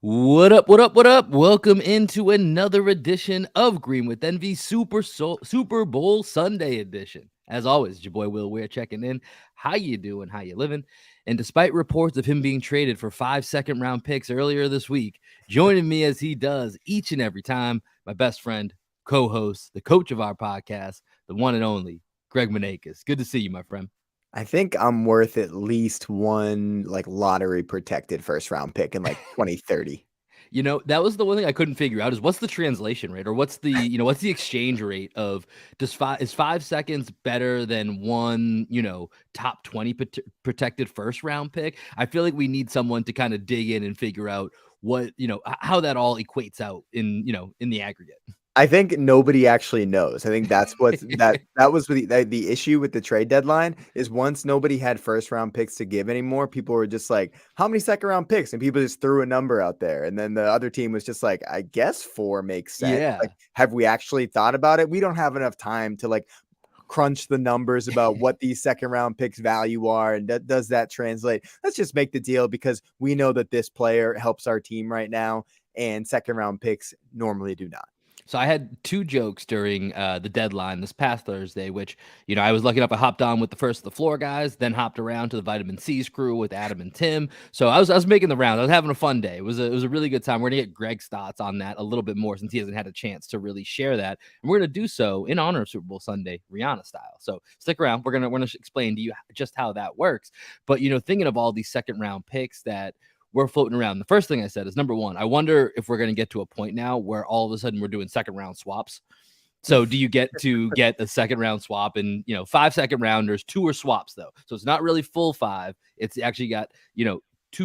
What up? What up? What up? Welcome into another edition of Green with Envy Super Bowl Sunday edition. As always, it's your boy Will Weir checking in. How you doing? How you living? And despite reports of him being traded for 5 second-round picks earlier this week, joining me as he does each and every time, my best friend, co-host, the coach of our podcast, the one and only Greg Maneikis. Good to see you, my friend. I think I'm worth at least one lottery protected first round pick in 2030. You know, that was the one thing I couldn't figure out is what's the translation rate or what's the exchange rate of is 5 seconds better than one, top 20 protected first round pick? I feel like we need someone to kind of dig in and figure out what, how that all equates out in the aggregate. I think nobody actually knows. I think that's what's that was the issue with the trade deadline is once nobody had first round picks to give anymore, people were just like, how many second round picks? And people just threw a number out there. And then the other team was just like, I guess 4 makes sense. Yeah. Like, have we actually thought about it? We don't have enough time to crunch the numbers about what these second round picks value are. And does that translate? Let's just make the deal because we know that this player helps our team right now. And second round picks normally do not. So I had 2 jokes during the deadline this past Thursday, which, I was lucky enough. I hopped on with the first of the floor guys, then hopped around to the Vitamin C's crew with Adam and Tim. So I was making the rounds. I was having a fun day. It was a really good time. We're going to get Greg's thoughts on that a little bit more since he hasn't had a chance to really share that. And we're going to do so in honor of Super Bowl Sunday, Rihanna style. So stick around. We're going to explain to you just how that works. But, thinking of all these second round picks that we're floating around. The first thing I said is, number one, I wonder if we're going to get to a point now where all of a sudden we're doing second round swaps. So do you get to get a second round swap and, 5 second rounders, 2 are swaps though. So it's not really full 5. It's actually got, 2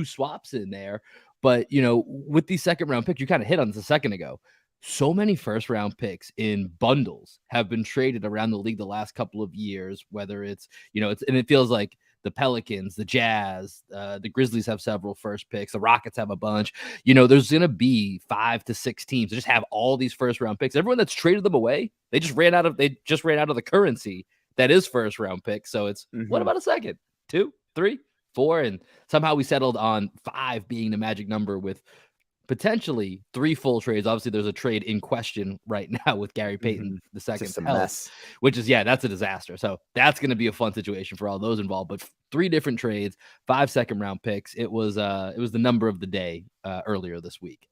swaps in there. But, with these second round picks, you kind of hit on this a second ago. So many first round picks in bundles have been traded around the league the last couple of years, whether it's, and it feels like the Pelicans, the Jazz, the Grizzlies have several first picks. The Rockets have a bunch. There's going to be 5 to 6 teams that just have all these first round picks. Everyone that's traded them away, they just ran out of the currency that is first round picks. So it's what about a second, 2, 3, 4, and somehow we settled on 5 being the magic number with potentially 3 full trades. Obviously, there's a trade in question right now with Gary Payton the second's health, which is, that's a disaster. So that's going to be a fun situation for all those involved. But 3 different trades, 5 second round picks. It was the number of the day earlier this week.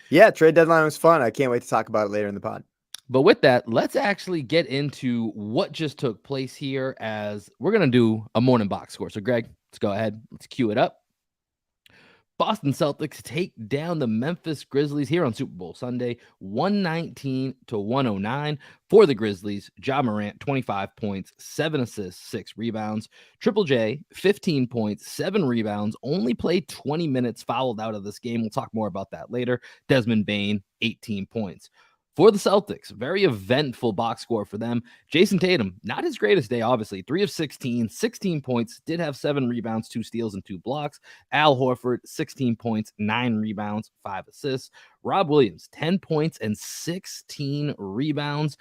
Yeah, trade deadline was fun. I can't wait to talk about it later in the pod. But with that, let's actually get into what just took place here as we're going to do a morning box score. So, Greg, let's go ahead. Let's cue it up. Boston Celtics take down the Memphis Grizzlies here on Super Bowl Sunday, 119-109 for the Grizzlies. Ja Morant, 25 points, 7 assists, 6 rebounds. Triple J, 15 points, 7 rebounds, only played 20 minutes, fouled out of this game. We'll talk more about that later. Desmond Bane, 18 points. For the Celtics, very eventful box score for them. Jason Tatum, not his greatest day, obviously. 3 of 16, 16 points, did have 7 rebounds, 2 steals, and 2 blocks. Al Horford, 16 points, 9 rebounds, 5 assists. Rob Williams, 10 points and 16 rebounds.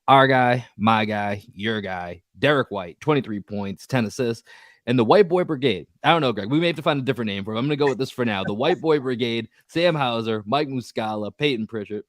Our guy, my guy, your guy, Derek White, 23 points, 10 assists. And the White Boy Brigade, I don't know, Greg, we may have to find a different name for him. I'm going to go with this for now. The White Boy Brigade, Sam Hauser, Mike Muscala, Peyton Pritchard.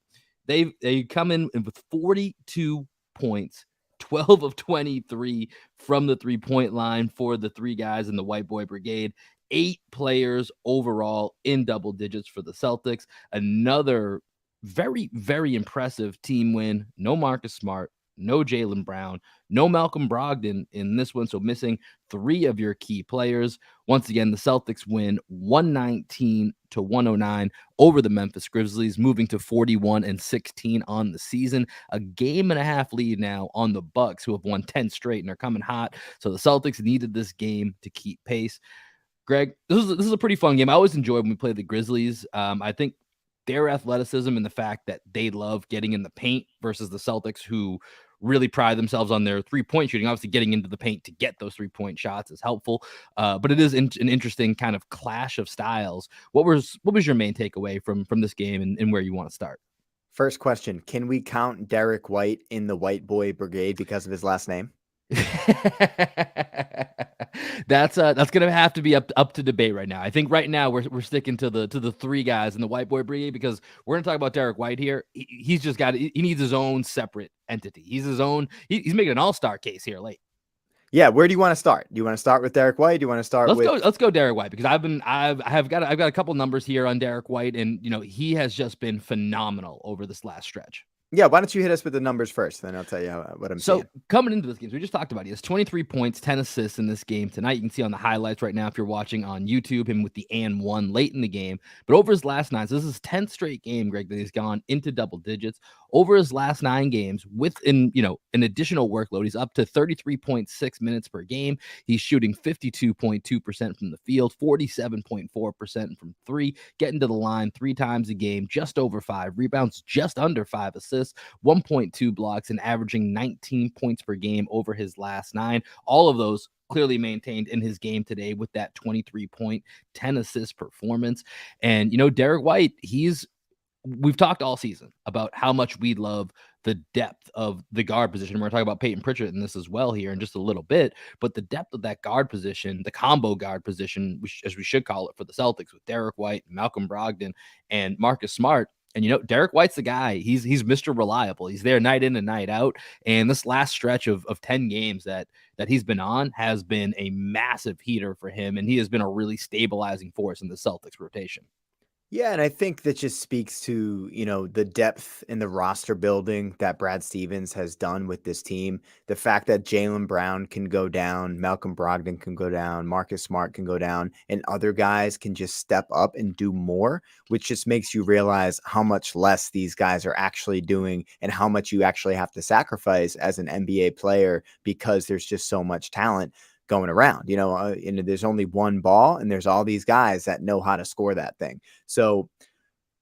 They come in with 42 points, 12 of 23 from the 3-point line for the 3 guys in the White Boy Brigade. 8 players overall in double digits for the Celtics. Another very, very impressive team win. No Marcus Smart, no Jaylen Brown, no Malcolm Brogdon in this one. So missing 3 of your key players. Once again, the Celtics win 119-109 over the Memphis Grizzlies, moving to 41-16 on the season. A game and a half lead now on the Bucks, who have won 10 straight and are coming hot. So the Celtics needed this game to keep pace. Greg, this is a pretty fun game. I always enjoy when we play the Grizzlies. I think their athleticism and the fact that they love getting in the paint versus the Celtics, who really pride themselves on their 3-point shooting. Obviously, getting into the paint to get those 3-point shots is helpful, but it is an interesting kind of clash of styles. What was your main takeaway from this game and where you want to start? First question, can we count Derek White in the White Boy Brigade because of his last name? That's gonna have to be up to debate right now. I think right now we're sticking to the three guys in the white boy brigade because we're gonna talk about Derek White here. He's just got he needs his own separate entity. He's his own. He's making an all-star case here late. Yeah, where do you want to start? Do you want to start with Derek White? Do you want to start with Let's go Derek White because I've got a couple numbers here on Derek White, and he has just been phenomenal over this last stretch. Yeah, why don't you hit us with the numbers first, then I'll tell you what I'm seeing. So coming into this game, so we just talked about it. He has 23 points, 10 assists in this game tonight. You can see on the highlights right now if you're watching on YouTube him with the and one late in the game. But over his last 9, so this is his 10th straight game, Greg, that he's gone into double digits. Over his last 9 games, with an additional workload, he's up to 33.6 minutes per game. He's shooting 52.2% from the field, 47.4% from 3, getting to the line 3 times a game, just over 5 rebounds, just under 5 assists, 1.2 blocks, and averaging 19 points per game over his last 9. All of those clearly maintained in his game today with that 23-point, 10 assist performance. And, Derek White, we've talked all season about how much we love the depth of the guard position. We're going to talk about Peyton Pritchard in this as well here in just a little bit, but the depth of that guard position, the combo guard position, as we should call it for the Celtics, with Derek White, Malcolm Brogdon, and Marcus Smart. And Derek White's the guy. He's Mr. Reliable. He's there night in and night out. And this last stretch of 10 games that he's been on has been a massive heater for him, and he has been a really stabilizing force in the Celtics rotation. Yeah, and I think that just speaks to, the depth in the roster building that Brad Stevens has done with this team. The fact that Jaylen Brown can go down, Malcolm Brogdon can go down, Marcus Smart can go down, and other guys can just step up and do more, which just makes you realize how much less these guys are actually doing and how much you actually have to sacrifice as an NBA player because there's just so much talent going around, and there's only one ball and there's all these guys that know how to score that thing. So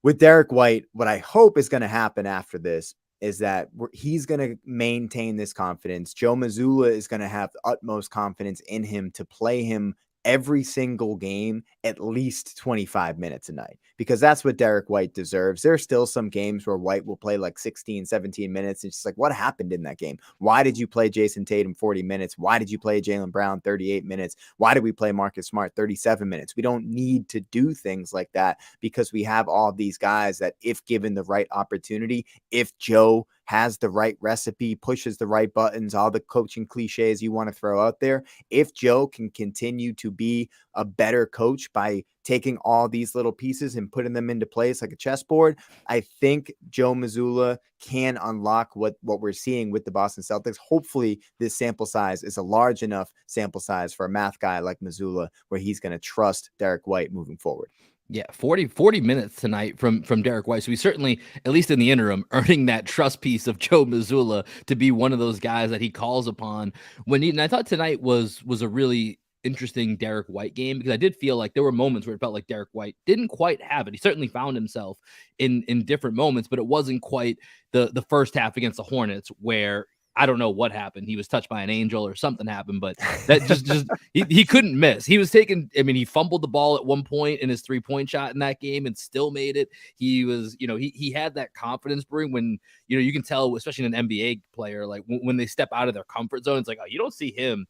with Derek White, what I hope is going to happen after this is that he's going to maintain this confidence. Joe Mazzulla is going to have the utmost confidence in him to play him every single game, at least 25 minutes a night, because that's what Derek White deserves. There are still some games where White will play like 16, 17 minutes. And it's just like, what happened in that game? Why did you play Jason Tatum 40 minutes? Why did you play Jaylen Brown 38 minutes? Why did we play Marcus Smart 37 minutes? We don't need to do things like that because we have all these guys that, if given the right opportunity, if Joe has the right recipe, pushes the right buttons, all the coaching cliches you want to throw out there, if Joe can continue to be a better coach by taking all these little pieces and putting them into place like a chessboard, I think Joe Mazzulla can unlock what we're seeing with the Boston Celtics. Hopefully this sample size is a large enough sample size for a math guy like Mazzulla where he's going to trust Derek White moving forward. Yeah, 40 minutes tonight from Derek White. So he's certainly, at least in the interim, earning that trust piece of Joe Mazzulla to be one of those guys that he calls upon when and I thought tonight was a really interesting Derek White game, because I did feel like there were moments where it felt like Derek White didn't quite have it. He certainly found himself in different moments, but it wasn't quite the first half against the Hornets where I don't know what happened. He was touched by an angel or something happened, but that just he couldn't miss. He was taking, he fumbled the ball at one point in his 3-point shot in that game and still made it. He was, he had that confidence brewing when, you can tell, especially an NBA player, like when they step out of their comfort zone, it's like, oh, you don't see him,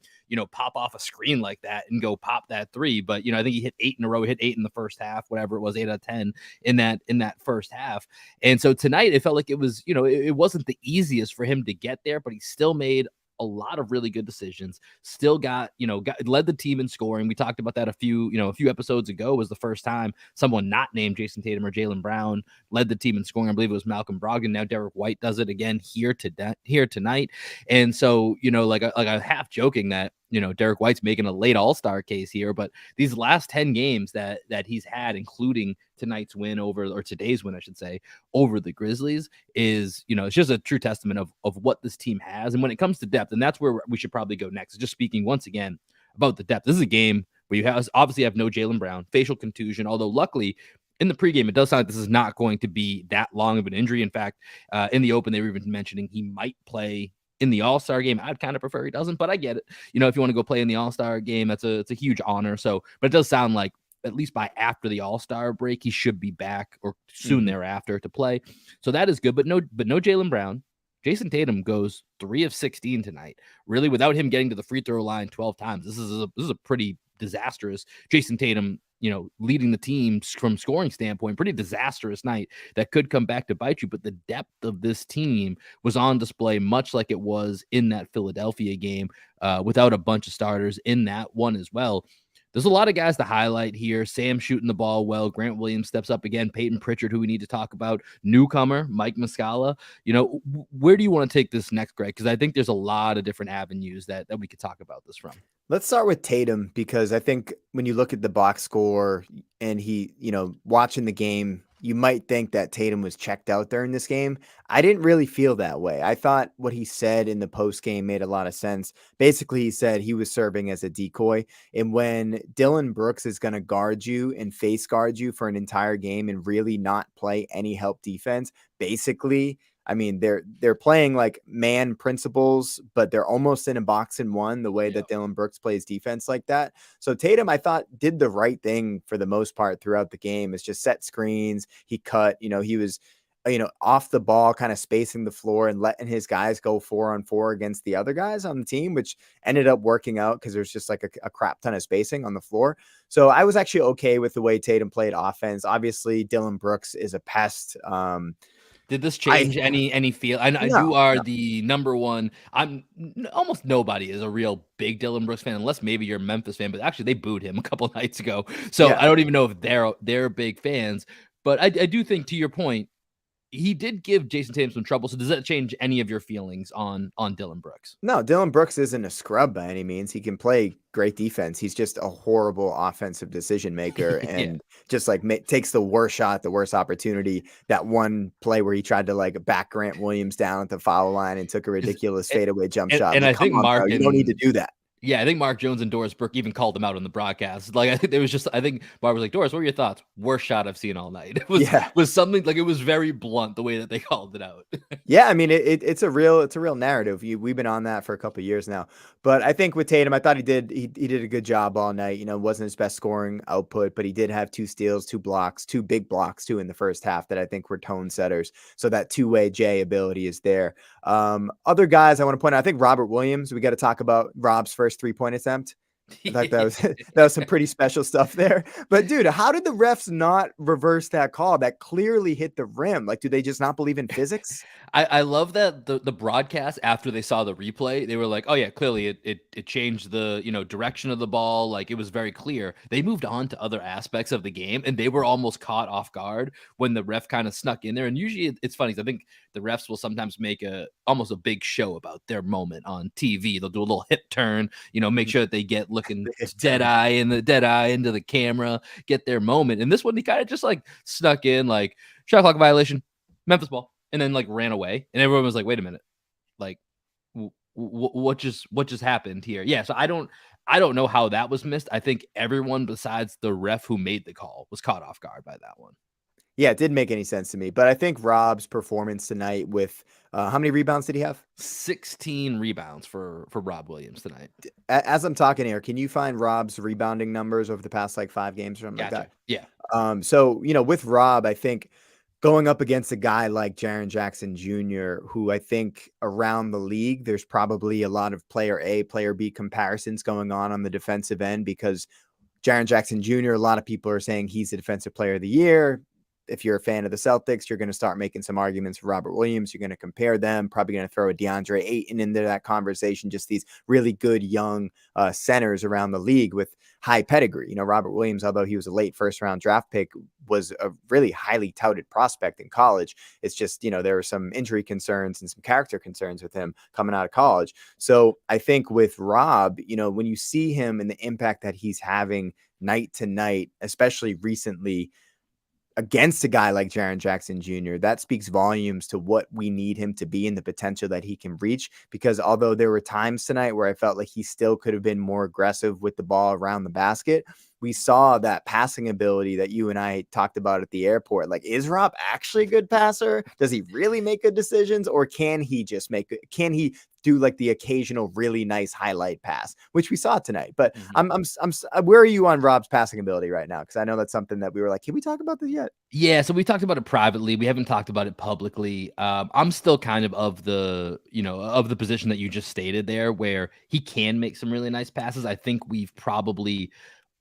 pop off a screen like that and go pop that 3. But, I think he hit 8 in a row. He hit 8 in the first half, whatever it was, 8 out of 10 in that first half. And so tonight it felt like it was, it wasn't the easiest for him to get there, but he still made a lot of really good decisions, still led the team in scoring. We talked about that a few episodes ago. Was the first time someone not named Jason Tatum or Jaylen Brown led the team in scoring. I believe it was Malcolm Brogdon. Now Derek White does it again here tonight. And so, like I'm half joking that, Derek White's making a late all-star case here, but these last 10 games that he's had, including tonight's win today's win, I should say, over the Grizzlies, is, it's just a true testament of what this team has. And when it comes to depth, and that's where we should probably go next, just speaking once again about the depth. This is a game where you obviously have no Jaylen Brown, facial contusion, although luckily in the pregame, it does sound like this is not going to be that long of an injury. In fact, in the open, they were even mentioning he might play in the All-Star game. I'd kind of prefer he doesn't, but I get it. If you want to go play in the All-Star game, it's a huge honor. So, but it does sound like at least by after the All-Star break, he should be back or soon thereafter to play. So that is good, but no Jaylen Brown, Jason Tatum goes 3 of 16 tonight, really without him getting to the free throw line 12 times. This is a pretty disastrous Jason Tatum, leading the team from scoring standpoint, pretty disastrous night that could come back to bite you. But the depth of this team was on display, much like it was in that Philadelphia game, without a bunch of starters in that one as well. There's a lot of guys to highlight here. Sam shooting the ball well. Grant Williams steps up again. Peyton Pritchard, who we need to talk about. Newcomer, Mike Muscala. Where do you want to take this next, Greg? Because I think there's a lot of different avenues that we could talk about this from. Let's start with Tatum, because I think when you look at the box score and he, watching the game, you might think that Tatum was checked out during this game. I didn't really feel that way. I thought what he said in the post game made a lot of sense. Basically, he said he was serving as a decoy. And when Dillon Brooks is going to guard you and face guard you for an entire game and really not play any help defense, basically, I mean, they're playing like man principles, but they're almost in a box and one, the way that Dillon Brooks plays defense like that. So Tatum, I thought, did the right thing for the most part throughout the game. Is just set screens. He cut, he was, off the ball, kind of spacing the floor and letting his guys go 4-on-4 against the other guys on the team, which ended up working out because there's just like a crap ton of spacing on the floor. So I was actually okay with the way Tatum played offense. Obviously, Dillon Brooks is a pest. Did this change any feel? I know you are the number one. Almost nobody is a real big Dillon Brooks fan, unless maybe you're a Memphis fan. But actually, they booed him a couple of nights ago, so I don't even know if they're big fans. But I do think, to your point, he did give Jason Tatum some trouble. So does that change any of your feelings on Dillon Brooks? No, Dillon Brooks isn't a scrub by any means. He can play great defense. He's just a horrible offensive decision maker and just like takes the worst shot, the worst opportunity. That one play where he tried to like back Grant Williams down at the foul line and took a ridiculous fadeaway jump shot. And I think Mark, you don't need to do that. Yeah, I think Mark Jones and Doris Burke even called him out on the broadcast. Like, I think Mark was like, Doris, what were your thoughts? Worst shot I've seen all night. It was something like, it was very blunt the way that they called it out. Yeah, I mean, it's a real narrative. We've been on that for a couple of years now. But I think with Tatum, I thought he did a good job all night. Wasn't his best scoring output, but he did have 2 steals, 2 blocks, 2 big blocks too in the first half that I think were tone setters. So that two-way J ability is there. Other guys I want to point out, I think Robert Williams, we got to talk about Rob's first 3-point attempt. I thought that was some pretty special stuff there. But dude, how did the refs not reverse that call that clearly hit the rim? Like, do they just not believe in physics? I love that the broadcast, after they saw the replay, they were like, oh yeah, clearly it changed the direction of the ball. Like, it was very clear. They moved on to other aspects of the game, and they were almost caught off guard when the ref kind of snuck in there. And usually it's funny, I think the refs will sometimes make almost a big show about their moment on TV. They'll do a little hip turn, make sure that they get looking dead eye into the camera, get their moment. And this one, he kind of just like snuck in, like, shot clock violation, Memphis ball, and then like ran away. And everyone was like, wait a minute, like, what just happened here? Yeah, so I don't know how that was missed. I think everyone besides the ref who made the call was caught off guard by that one. Yeah, it didn't make any sense to me. But I think Rob's performance tonight with how many rebounds did he have? 16 rebounds for Rob Williams tonight. As I'm talking here, can you find Rob's rebounding numbers over the past like 5 games or something like that? Yeah. So, with Rob, I think going up against a guy like Jaren Jackson Jr., who I think around the league, there's probably a lot of player A, player B comparisons going on the defensive end, because Jaren Jackson Jr., a lot of people are saying he's the defensive player of the year. If you're a fan of the Celtics, you're going to start making some arguments for Robert Williams. You're going to compare them, probably going to throw a DeAndre Ayton into that conversation. Just these really good young centers around the league with high pedigree. Robert Williams, although he was a late first-round draft pick, was a really highly touted prospect in college. It's just, there were some injury concerns and some character concerns with him coming out of college. So I think with Rob, when you see him and the impact that he's having night to night, especially recently, against a guy like Jaren Jackson Jr., that speaks volumes to what we need him to be and the potential that he can reach. Because although there were times tonight where I felt like he still could have been more aggressive with the ball around the basket, we saw that passing ability that you and I talked about at the airport. Like, is Rob actually a good passer? Does he really make good decisions, or can he just can he do like the occasional really nice highlight pass, which we saw tonight? But where are you on Rob's passing ability right now? Because I know that's something that we were like, can we talk about this yet? Yeah, so we talked about it privately. We haven't talked about it publicly. I'm still kind of the of the position that you just stated there, where he can make some really nice passes. I think we've probably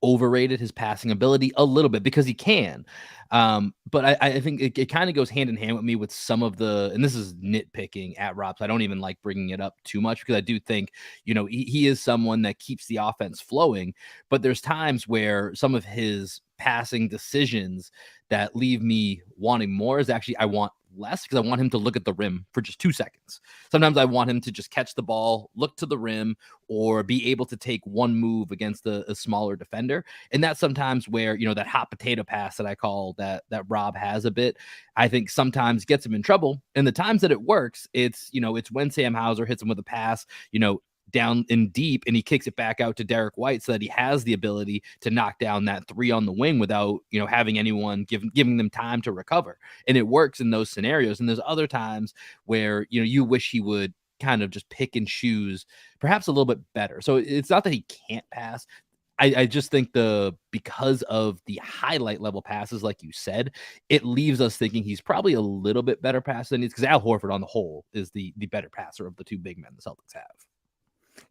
overrated his passing ability a little bit because he can. But I think it kind of goes hand in hand with me with some of and this is nitpicking at Rob. So I don't even like bringing it up too much because I do think, he is someone that keeps the offense flowing. But there's times where some of his passing decisions that leave me wanting more is actually I want less because I want him to look at the rim for just 2 seconds. Sometimes I want him to just catch the ball, look to the rim, or be able to take one move against a smaller defender. And that's sometimes where, that hot potato pass that I call that Rob has a bit, I think sometimes gets him in trouble. And the times that it works, it's when Sam Hauser hits him with a pass, down in deep, and he kicks it back out to Derek White so that he has the ability to knock down that three on the wing without, having anyone giving them time to recover. And it works in those scenarios. And there's other times where, you wish he would kind of just pick and choose perhaps a little bit better. So it's not that he can't pass. I just think because of the highlight level passes, like you said, it leaves us thinking he's probably a little bit better passer than he is, because Al Horford on the whole is the better passer of the two big men the Celtics have.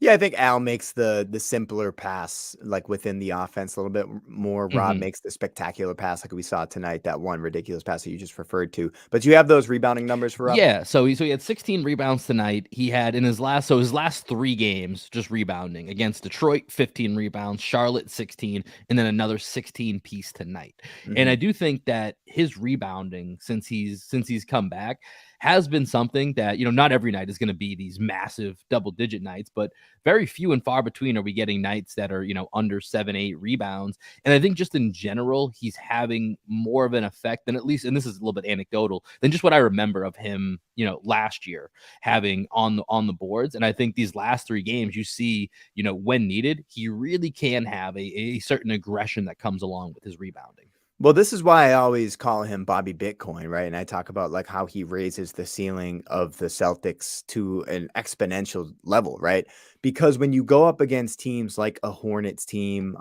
Yeah, I think Al makes the simpler pass, like within the offense a little bit more. Rob makes the spectacular pass like we saw tonight, that one ridiculous pass that you just referred to. But do you have those rebounding numbers for Rob? Yeah, so he had 16 rebounds tonight. He had his last 3 games just rebounding against Detroit, 15 rebounds, Charlotte 16, and then another 16 piece tonight. And I do think that his rebounding since he's come back has been something that, not every night is going to be these massive double-digit nights, but very few and far between are we getting nights that are, under 7-8 rebounds. And I think just in general, he's having more of an effect than, at least, and this is a little bit anecdotal, than just what I remember of him, last year having on the boards. And I think these last 3 games, you see, when needed, he really can have a certain aggression that comes along with his rebounding. Well, this is why I always call him Bobby Bitcoin, right? And I talk about like how he raises the ceiling of the Celtics to an exponential level, right? Because when you go up against teams like a Hornets team,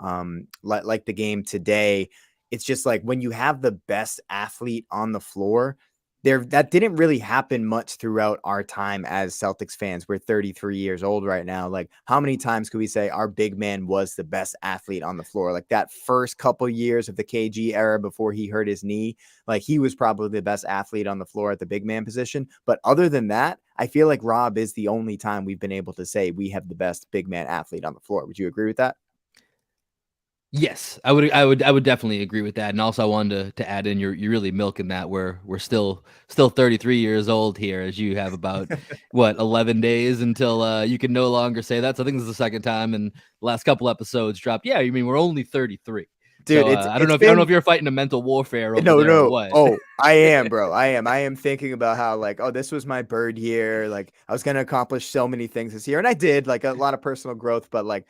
like the game today, it's just like when you have the best athlete on the floor, that didn't really happen much throughout our time as Celtics fans. We're 33 years old right now. Like, how many times could we say our big man was the best athlete on the floor? Like that first couple years of the KG era before he hurt his knee, like he was probably the best athlete on the floor at the big man position. But other than that, I feel like Rob is the only time we've been able to say we have the best big man athlete on the floor. Would you agree with that? Yes, I would definitely agree with that. And also I wanted to add in, you're really milking that we're still 33 years old here, as you have about 11 days until you can no longer say that. So I think this is the second time in the last couple episodes dropped. Yeah, you mean we're only 33. Dude, So I don't know if you're fighting a mental warfare over there or what. Oh, I am, bro. I am thinking about how like, oh, this was my bird year. Like I was gonna accomplish so many things this year, and I did, like a lot of personal growth, but like,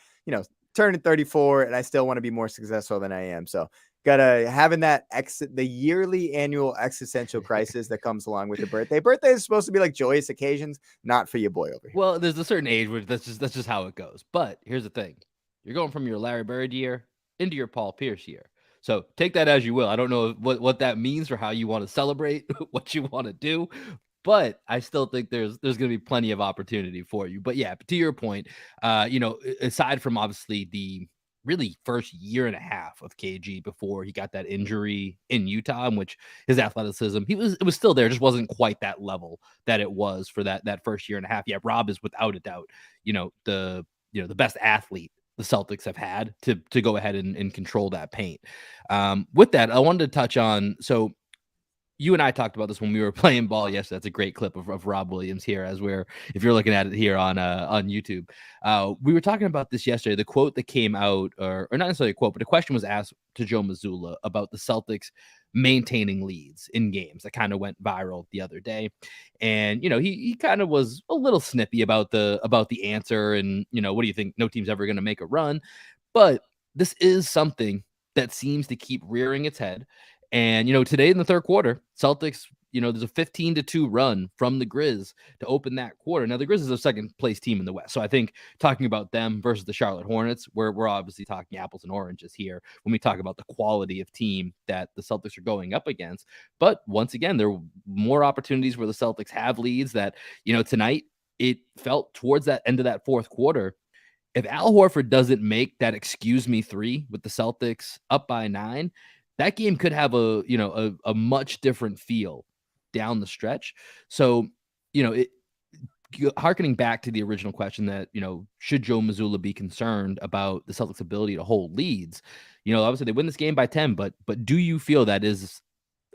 turning 34 and I still want to be more successful than I am. So gotta having that the yearly annual existential crisis that comes along with the birthday. Birthday is supposed to be like joyous occasions, not for your boy over here. Well, there's a certain age where that's just how it goes. But here's the thing. You're going from your Larry Bird year into your Paul Pierce year. So take that as you will. I don't know what that means or how you want to celebrate, what you want to do, but I still think there's going to be plenty of opportunity for you. But yeah, to your point, aside from obviously the really first year and a half of KG before he got that injury in Utah, in which his athleticism, it was still there, just wasn't quite that level that it was for that first year and a half. Yeah, Rob is without a doubt, the best athlete the Celtics have had to go ahead and control that paint. With that, I wanted to touch on, so you and I talked about this when we were playing ball yesterday. That's a great clip of Rob Williams here, if you're looking at it here on YouTube. We were talking about this yesterday. The quote that came out, or not necessarily a quote, but a question was asked to Joe Mazzulla about the Celtics maintaining leads in games that kind of went viral the other day. And, he kind of was a little snippy about the answer. And, what do you think? No team's ever going to make a run. But this is something that seems to keep rearing its head. And, today in the third quarter, Celtics, there's a 15-2 run from the Grizz to open that quarter. Now, the Grizz is a second place team in the West. So I think talking about them versus the Charlotte Hornets, we're obviously talking apples and oranges here when we talk about the quality of team that the Celtics are going up against. But once again, there are more opportunities where the Celtics have leads that, tonight it felt towards that end of that fourth quarter. If Al Horford doesn't make that excuse me three with the Celtics up by 9, that game could have a much different feel down the stretch. So, harkening back to the original question that, should Joe Mazzulla be concerned about the Celtics' ability to hold leads? Obviously they win this game by 10, but do you feel that is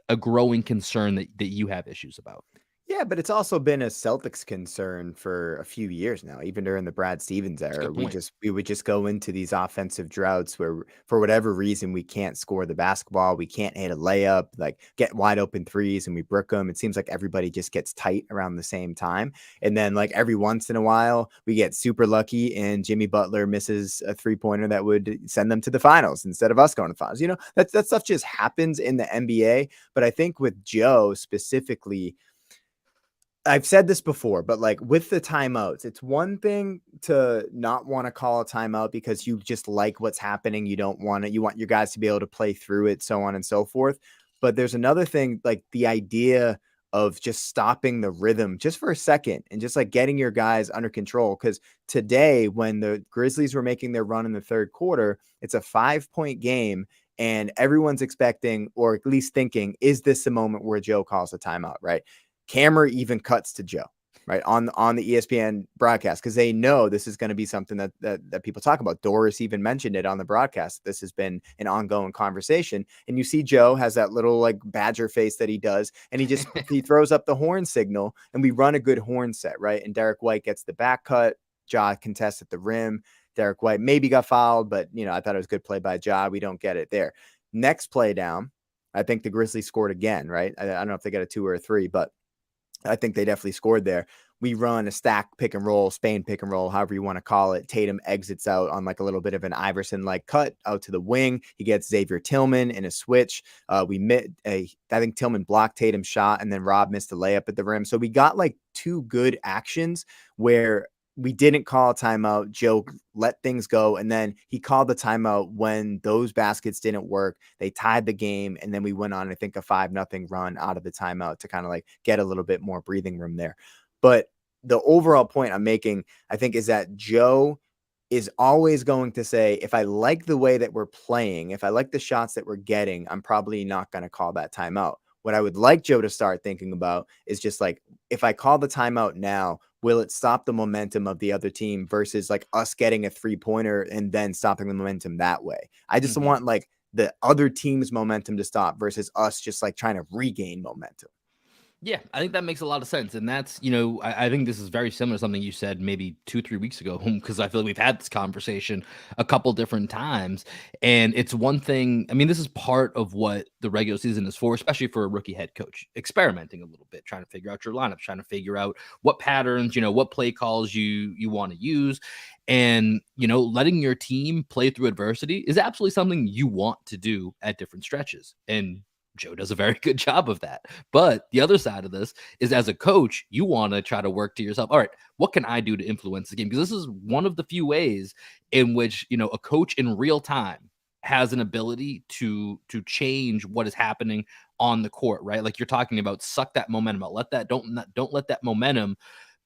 a growing concern that you have issues about? Yeah, but it's also been a Celtics concern for a few years now. Even during the Brad Stevens That's a era, good point. we would just go into these offensive droughts where, for whatever reason, we can't score the basketball, we can't hit a layup, like get wide open threes, and we brick them. It seems like everybody just gets tight around the same time, and then like every once in a while, we get super lucky, and Jimmy Butler misses a 3-pointer that would send them to the finals instead of us going to finals. That stuff just happens in the NBA. But I think with Joe specifically, I've said this before, but like with the timeouts, it's one thing to not want to call a timeout because you just like what's happening. You want your guys to be able to play through it, so on and so forth. But there's another thing, like the idea of just stopping the rhythm just for a second and just like getting your guys under control. Because today, when the Grizzlies were making their run in the third quarter, it's a 5-point game. And everyone's expecting, or at least thinking, is this the moment where Joe calls a timeout, right? Camera even cuts to Joe, right, on the ESPN broadcast, because they know this is going to be something that people talk about. Doris even mentioned it on the broadcast. This has been an ongoing conversation, and you see Joe has that little like badger face that he does, and he throws up the horn signal, and we run a good horn set, right? And Derek White gets the back cut. Ja contests at the rim. Derek White maybe got fouled, but I thought it was good play by Ja. We don't get it there. Next play down, I think the Grizzlies scored again, right? I don't know if they got a 2 or a 3, but I think they definitely scored there. We run a stack pick and roll, Spain pick and roll, however you want to call it. Tatum exits out on like a little bit of an Iverson-like cut out to the wing. He gets Xavier Tillman in a switch. I think Tillman blocked Tatum's shot, and then Rob missed a layup at the rim. So we got like 2 good actions where we didn't call a timeout. Joe let things go, and then he called the timeout when those baskets didn't work. They tied the game, and then we went on, I think, a 5-0 run out of the timeout to kind of like get a little bit more breathing room there. But the overall point I'm making, I think, is that Joe is always going to say, if I like the way that we're playing, if I like the shots that we're getting, I'm probably not going to call that timeout. What I would like Joe to start thinking about is just like, if I call the timeout now, will it stop the momentum of the other team versus like us getting a 3-pointer and then stopping the momentum that way? I just want like the other team's momentum to stop versus us just like trying to regain momentum. Yeah, I think that makes a lot of sense. And that's, I think this is very similar to something you said maybe 2-3 weeks ago, because I feel like we've had this conversation a couple different times. And it's one thing, I mean, this is part of what the regular season is for, especially for a rookie head coach, experimenting a little bit, trying to figure out your lineups, trying to figure out what patterns, what play calls you want to use. And, letting your team play through adversity is absolutely something you want to do at different stretches. And Joe does a very good job of that. But the other side of this is, as a coach, you want to try to work to yourself, all right, what can I do to influence the game? Because this is one of the few ways in which, a coach in real time has an ability to change what is happening on the court, right? Like you're talking about, suck that momentum out. Don't let that momentum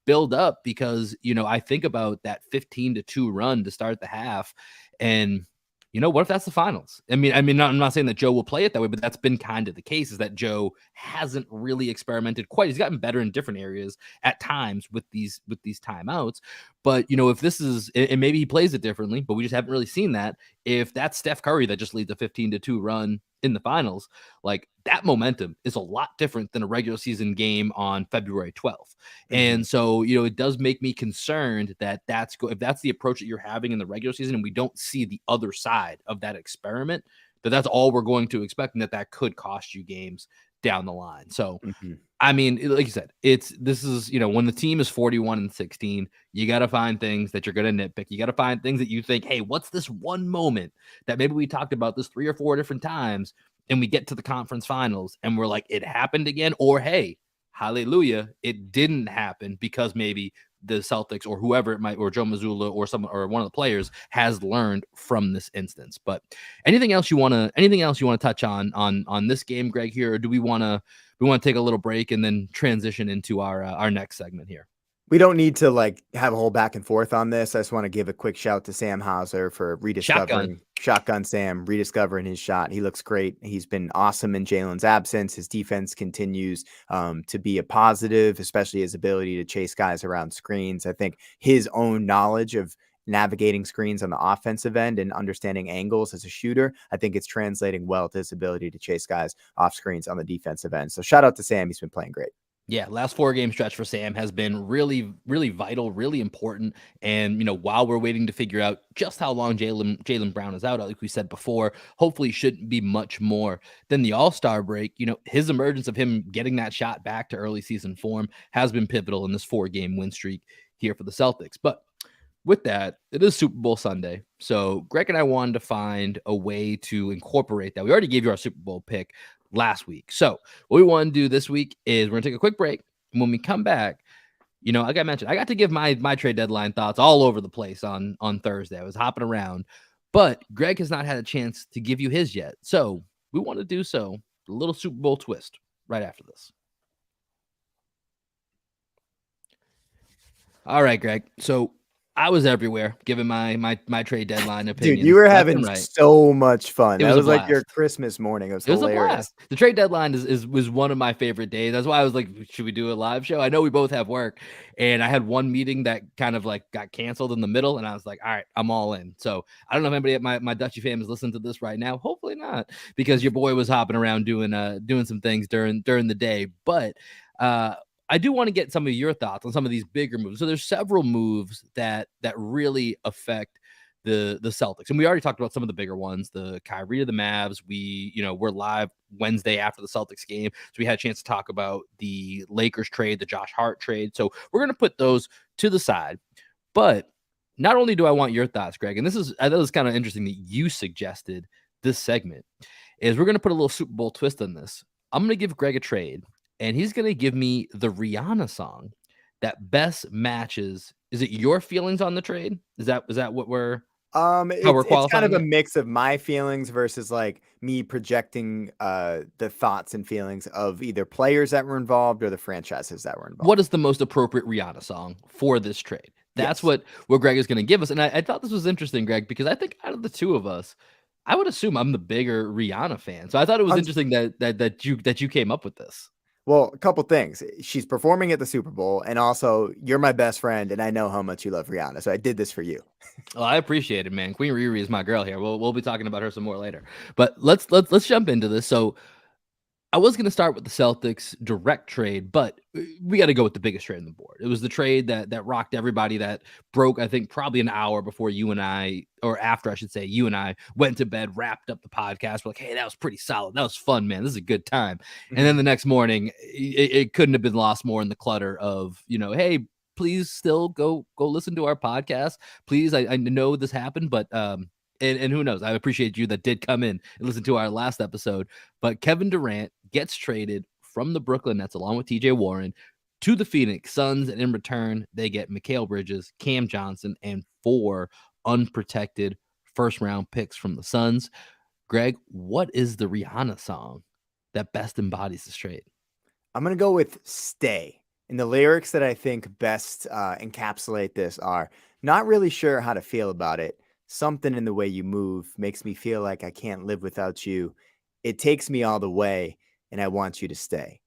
build up, because, I think about that 15-2 run to start the half, and what if that's the finals? I mean, I'm not saying that Joe will play it that way, but that's been kind of the case, is that Joe hasn't really experimented quite. He's gotten better in different areas at times with these timeouts. But, if this is, and maybe he plays it differently, but we just haven't really seen that. If that's Steph Curry that just leads a 15-2 run in the finals, like that momentum is a lot different than a regular season game on February 12th. And so, it does make me concerned that if that's the approach that you're having in the regular season, and we don't see the other side of that experiment, that's all we're going to expect, and that could cost you games down the line. So I mean, like you said, this is, when the team is 41-16, you got to find things that you're going to nitpick. You got to find things that you think, hey, what's this one moment that maybe we talked about this 3 or 4 different times, and we get to the conference finals and we're like, it happened again, or hey, hallelujah, it didn't happen because maybe the Celtics or whoever it might, or Joe Mazzulla or someone or one of the players has learned from this instance. But anything else you want to touch on this game, Greg, here, or do we want to take a little break and then transition into our next segment here? We don't need to have a whole back and forth on this. I just want to give a quick shout to Sam Hauser for rediscovering Shotgun Sam, rediscovering his shot. He looks great. He's been awesome in Jalen's absence. His defense continues to be a positive, especially his ability to chase guys around screens. I think his own knowledge of navigating screens on the offensive end and understanding angles as a shooter, I think it's translating well to his ability to chase guys off screens on the defensive end. So shout out to Sam. He's been playing great. Yeah, last 4-game stretch for Sam has been really, really vital, really important. And, while we're waiting to figure out just how long Jaylen Brown is out, like we said before, hopefully shouldn't be much more than the All-Star break. His emergence of him getting that shot back to early season form has been pivotal in this 4-game win streak here for the Celtics. But with that, it is Super Bowl Sunday. So Greg and I wanted to find a way to incorporate that. We already gave you our Super Bowl pick last week. So what we want to do this week is we're going to take a quick break. And when we come back, like I mentioned, I got to give my trade deadline thoughts all over the place on Thursday. I was hopping around, but Greg has not had a chance to give you his yet. So we want to do so, a little Super Bowl twist right after this. All right, Greg. So I was everywhere giving my trade deadline opinions. Dude, you were having so much fun. That was like your Christmas morning. It was hilarious. A blast. The trade deadline was one of my favorite days. That's why I was like, should we do a live show? I know we both have work, and I had one meeting that kind of got canceled in the middle, and I was like, all right, I'm all in. So I don't know if anybody at my Dutchy fam is listening to this right now. Hopefully not, because your boy was hopping around doing some things during the day. But I do want to get some of your thoughts on some of these bigger moves. So there's several moves that really affect the Celtics. And we already talked about some of the bigger ones, the Kyrie to the Mavs. We're live Wednesday after the Celtics game. So we had a chance to talk about the Lakers trade, the Josh Hart trade. So we're going to put those to the side. But not only do I want your thoughts, Greg, and I thought it was kind of interesting that you suggested this segment, is we're going to put a little Super Bowl twist on this. I'm going to give Greg a trade, and he's going to give me the Rihanna song that best matches. Is it your feelings on the trade? Is that what we're it's kind of a mix of my feelings versus me projecting the thoughts and feelings of either players that were involved or the franchises that were involved. What is the most appropriate Rihanna song for this trade? That's what Greg is going to give us. And I thought this was interesting, Greg, because I think out of the two of us, I would assume I'm the bigger Rihanna fan. So I thought it was interesting that you came up with this. Well, a couple things. She's performing at the Super Bowl, and also you're my best friend, and I know how much you love Rihanna, so I did this for you. Well, I appreciate it, man. Queen Riri is my girl here. We'll be talking about her some more later. But let's jump into this. So I was going to start with the Celtics direct trade, but we got to go with the biggest trade on the board. It was the trade that rocked everybody, that broke, I think, probably an hour before you and I, or after I should say, you and I went to bed, wrapped up the podcast. We're like, hey, that was pretty solid. That was fun, man. This is a good time. Mm-hmm. And then the next morning, it couldn't have been lost more in the clutter of, hey, please still go listen to our podcast. Please, I know this happened, but and who knows? I appreciate you that did come in and listen to our last episode. But Kevin Durant gets traded from the Brooklyn Nets along with TJ Warren to the Phoenix Suns. And in return, they get Mikal Bridges, Cam Johnson, and 4 unprotected first-round picks from the Suns. Greg, what is the Rihanna song that best embodies this trade? I'm going to go with Stay. And the lyrics that I think best encapsulate this are, not really sure how to feel about it. Something in the way you move makes me feel like I can't live without you. It takes me all the way, and I want you to stay.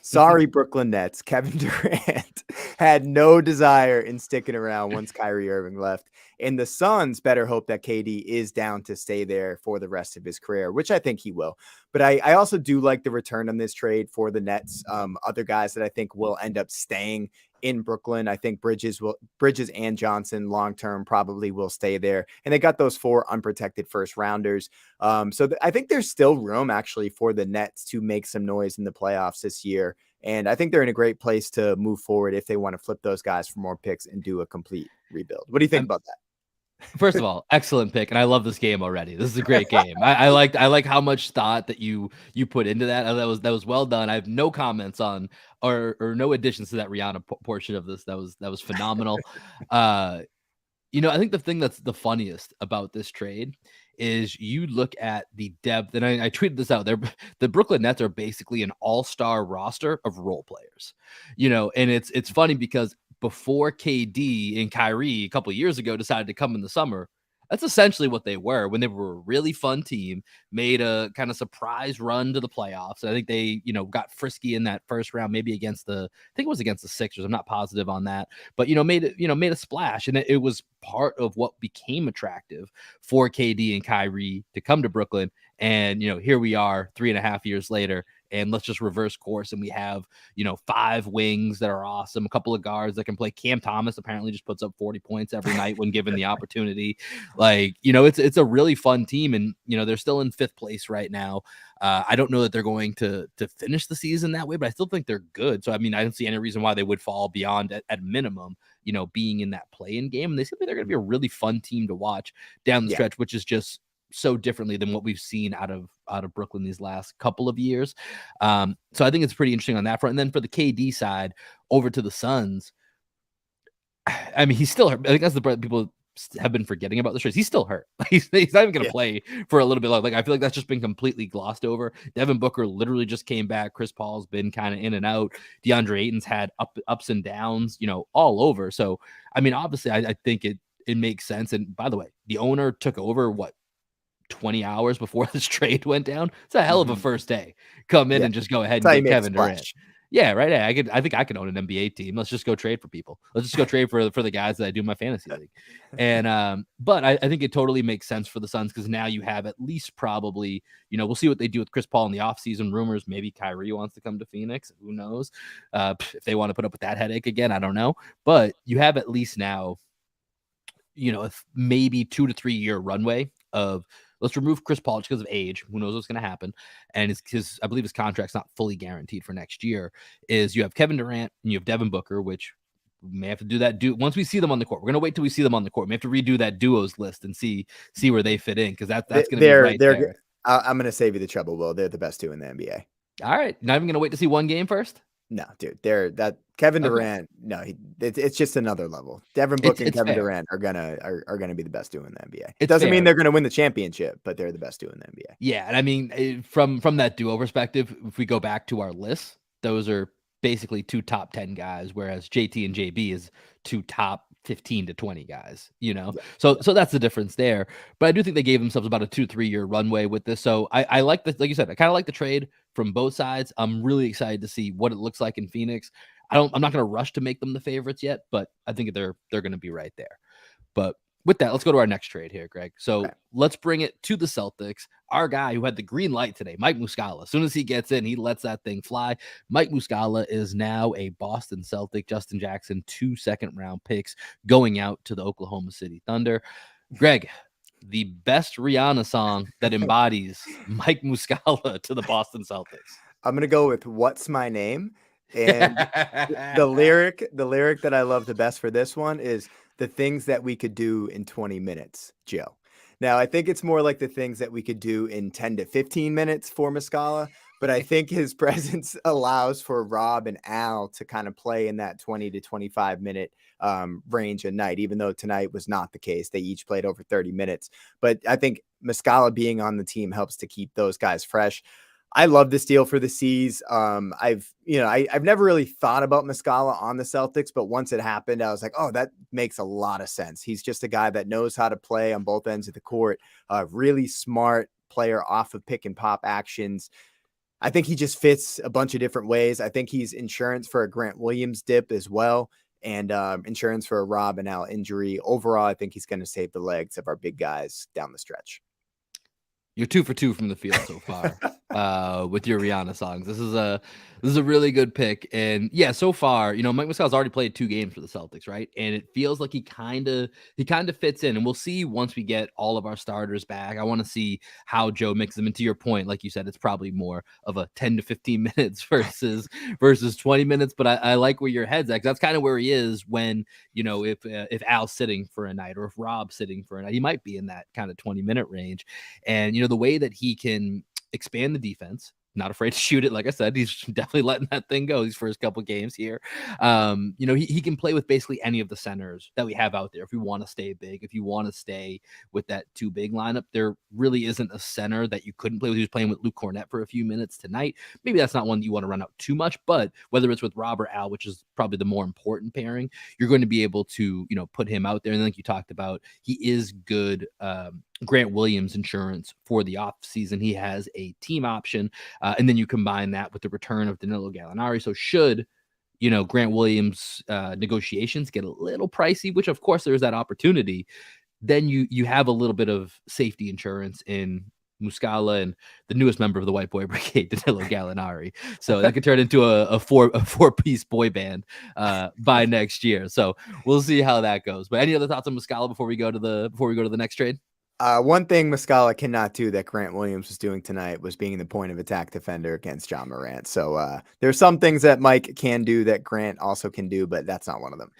Sorry, Brooklyn Nets. Kevin Durant had no desire in sticking around once Kyrie Irving left. And the Suns better hope that KD is down to stay there for the rest of his career, which I think he will. But I also do like the return on this trade for the Nets. Other guys that I think will end up staying in Brooklyn. I think Bridges and Johnson long-term probably will stay there. And they got those 4 unprotected first rounders. I think there's still room actually for the Nets to make some noise in the playoffs this year And I think they're in a great place to move forward if they want to flip those guys for more picks and do a complete rebuild. What do you think about that? First of all, excellent pick, and I love this game already. This is a great game. I like how much thought that you put into that. That was well done. I have no comments on or no additions to that Rihanna portion of this. That was phenomenal. I think the thing that's the funniest about this trade is you look at the depth, and I tweeted this out. The Brooklyn Nets are basically an all-star roster of role players, and it's funny because before KD and Kyrie a couple of years ago decided to come in the summer, that's essentially what they were when they were a really fun team, made a kind of surprise run to the playoffs. And I think they, got frisky in that first round, maybe I think it was against the Sixers. I'm not positive on that, but, made a splash. And it was part of what became attractive for KD and Kyrie to come to Brooklyn. And, here we are 3.5 years later, and let's just reverse course. And we have, 5 wings that are awesome, a couple of guards that can play. Cam Thomas apparently just puts up 40 points every night when given the opportunity. Like, it's a really fun team, and, they're still in 5th place right now. I don't know that they're going to finish the season that way, but I still think they're good. So, I mean, I don't see any reason why they would fall beyond at minimum, being in that play-in game. And they seem like they're going to be a really fun team to watch down the stretch, which is just so differently than what we've seen out of Brooklyn these last couple of years. So I think it's pretty interesting on that front. And then for the KD side, over to the Suns, I mean, he's still hurt. I think that's the part people have been forgetting about the trades. He's still hurt. He's not even going to play for a little bit long. Like, I feel like that's just been completely glossed over. Devin Booker literally just came back. Chris Paul's been kind of in and out. DeAndre Ayton's had ups and downs, all over. So, I mean, obviously, I think it makes sense. And by the way, the owner took over 20 hours before this trade went down. It's a hell of a first day. Come in and just go ahead and get Kevin Durant. Yeah, right. I think I could own an NBA team. Let's just go trade for people. Let's just go trade for the guys that I do my fantasy league. And but I think it totally makes sense for the Suns, because now you have at least probably, we'll see what they do with Chris Paul in the offseason. Rumors, maybe Kyrie wants to come to Phoenix. Who knows? If they want to put up with that headache again, I don't know. But you have at least now, maybe 2 to 3 year runway of, let's remove Chris Paul just because of age. Who knows what's going to happen? And I believe his contract's not fully guaranteed for next year. Is you have Kevin Durant and you have Devin Booker, which we may have to do that. Once we see them on the court, we're going to wait till we see them on the court. We have to redo that duos list and see where they fit in, because that's going to be right there. I'm going to save you the trouble, Will. They're the best 2 in the NBA. All right. Not even going to wait to see one game first? No, dude, Kevin Durant. No, it's just another level. Devin Booker and Kevin Durant are gonna be the best 2 in the NBA. It doesn't mean they're gonna win the championship, but they're the best 2 in the NBA. Yeah, and I mean, from that duo perspective, if we go back to our list, those are basically 2 top 10 guys, whereas JT and JB is 2 top 15 to 20 guys, So that's the difference there. But I do think they gave themselves about a 2-3 year runway with this. So I like this, like you said, I kind of like the trade from both sides. I'm really excited to see what it looks like in Phoenix. I'm not going to rush to make them the favorites yet, but I think they're going to be right there. But with that, let's go to our next trade here, Greg. So let's bring it to the Celtics. Our guy who had the green light today, Mike Muscala. As soon as he gets in, he lets that thing fly. Mike Muscala is now a Boston Celtic. Justin Jackson, 2 second-round picks going out to the Oklahoma City Thunder. Greg, the best Rihanna song that embodies Mike Muscala to the Boston Celtics. I'm going to go with "What's My Name?" And the lyric that I love the best for this one is "The things that we could do in 20 minutes, Joe." Now, I think it's more like the things that we could do in 10 to 15 minutes for Muscala, but I think his presence allows for Rob and Al to kind of play in that 20 to 25 minute range a night, even though tonight was not the case. They each played over 30 minutes, but I think Muscala being on the team helps to keep those guys fresh. I love this deal for the C's. I've never really thought about Muscala on the Celtics, but once it happened, I was like, oh, that makes a lot of sense. He's just a guy that knows how to play on both ends of the court. Really smart player off of pick and pop actions. I think he just fits a bunch of different ways. I think he's insurance for a Grant Williams dip as well, and insurance for a Rob and Al injury. Overall, I think he's going to save the legs of our big guys down the stretch. You're 2 for 2 from the field so far with your Rihanna songs. This is a really good pick. And yeah, so far, Mike Muscala's already played 2 games for the Celtics, right? And it feels like he kind of fits in. And we'll see once we get all of our starters back. I want to see how Joe mixes them. And to your point, like you said, it's probably more of a 10 to 15 minutes versus 20 minutes. But I like where your head's at, 'cause that's kind of where he is when, if Al's sitting for a night or if Rob's sitting for a night, he might be in that kind of 20-minute range. And, the way that he can expand the defense, not afraid to shoot it. Like I said, he's definitely letting that thing go these first couple games here. He can play with basically any of the centers that we have out there. If we want to stay big, if you want to stay with that 2 big lineup, there really isn't a center that you couldn't play with. He was playing with Luke Cornett for a few minutes tonight. Maybe that's not one that you want to run out too much, but whether it's with Rob or Al, which is probably the more important pairing, you're going to be able to, put him out there. And like you talked about, he is good, Grant Williams insurance for the off season. He has a team option, and then you combine that with the return of Danilo Gallinari. So should Grant Williams negotiations get a little pricey, which of course there's that opportunity, then you have a little bit of safety insurance in Muscala and the newest member of the White Boy Brigade, Danilo Gallinari. So that could turn into a four-piece boy band by next year. So we'll see how that goes. But any other thoughts on Muscala before we go to the next trade? One thing Muscala cannot do that Grant Williams was doing tonight was being the point of attack defender against John Morant. So there's some things that Mike can do that Grant also can do, but that's not one of them.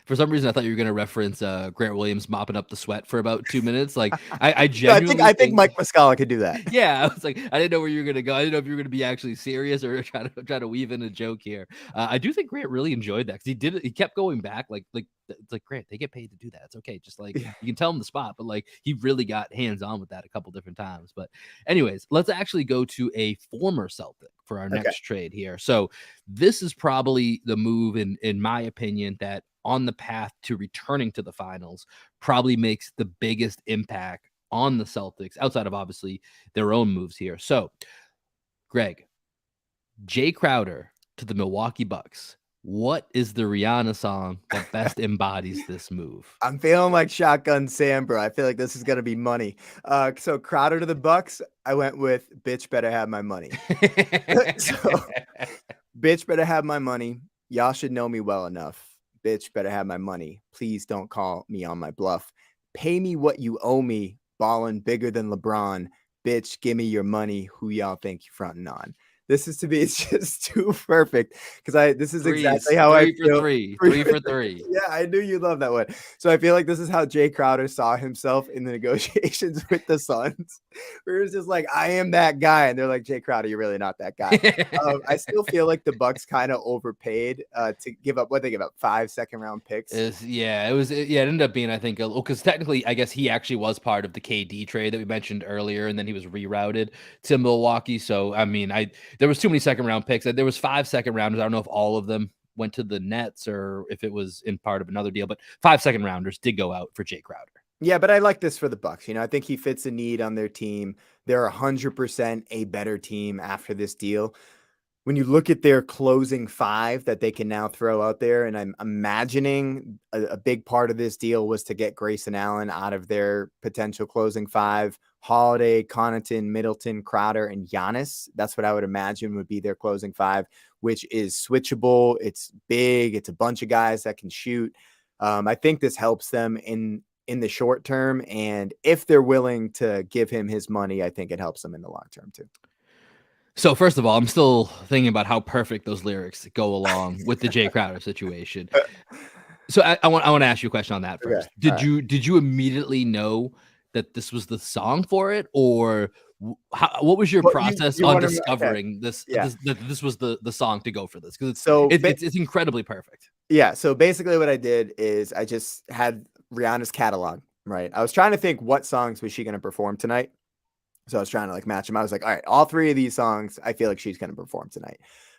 For some reason, I thought you were going to reference Grant Williams mopping up the sweat for about 2 minutes. Like I genuinely I think Mike Muscala could do that. Yeah, I was like, I didn't know where you were going to go. I didn't know if you were going to be actually serious or try to weave in a joke here. I do think Grant really enjoyed that because he kept going back. Like it's like, Grant, they get paid to do that. It's okay. Just like you can tell him the spot, but like he really got hands on with that a couple different times. But anyways, let's actually go to a former Celtic for our next trade here. So this is probably the move in my opinion that on the path to returning to the finals probably makes the biggest impact on the Celtics outside of obviously their own moves here. So Greg, Jay Crowder to the Milwaukee Bucks. What is the Rihanna song that best embodies this move? I'm feeling like Shotgun Sam, bro. I feel like this is going to be money. So Crowder to the Bucks, I went with Bitch Better Have My Money. So Bitch Better Have My Money. Y'all should know me well enough. Bitch better have my money. Please don't call me on my bluff. Pay me what you owe me. Ballin' bigger than LeBron. Bitch, give me your money. Who y'all think you're fronting on? This is to be, it's just too perfect because this is exactly how I feel. 3 for 3. Yeah, I knew you'd love that one. So I feel like this is how Jay Crowder saw himself in the negotiations with the Suns. Where it's just like, I am that guy. And they're like, Jay Crowder, you're really not that guy. I still feel like the Bucks kind of overpaid to give up, what they give up, 5 second-round picks. It ended up being, I think, because technically, I guess he actually was part of the KD trade that we mentioned earlier, and then he was rerouted to Milwaukee. So, I mean, there was too many second-round picks. There was 5 second-rounders. I don't know if all of them went to the Nets or if it was in part of another deal, but 5 second-rounders did go out for Jay Crowder. Yeah, but I like this for the Bucks. I think he fits a need on their team. They're 100% a better team after this deal. When you look at their closing 5 that they can now throw out there, and I'm imagining a big part of this deal was to get Grayson Allen out of their potential closing 5. Holiday, Connaughton, Middleton, Crowder, and Giannis. That's what I would imagine would be their closing 5, which is switchable. It's big. It's a bunch of guys that can shoot. I think this helps them in the short term. And if they're willing to give him his money, I think it helps them in the long term too. So first of all, I'm still thinking about how perfect those lyrics go along with the Jay Crowder situation. So I want to ask you a question on that first. Okay. Did you immediately know that this was the song for it, or what was your process on discovering this? Yeah. This was the song to go for this, because it's incredibly perfect. Yeah. So basically, what I did is I just had Rihanna's catalog. Right. I was trying to think what songs was she going to perform tonight. So I was trying to match them. I was like, all right, all 3 of these songs, I feel like she's going to perform tonight.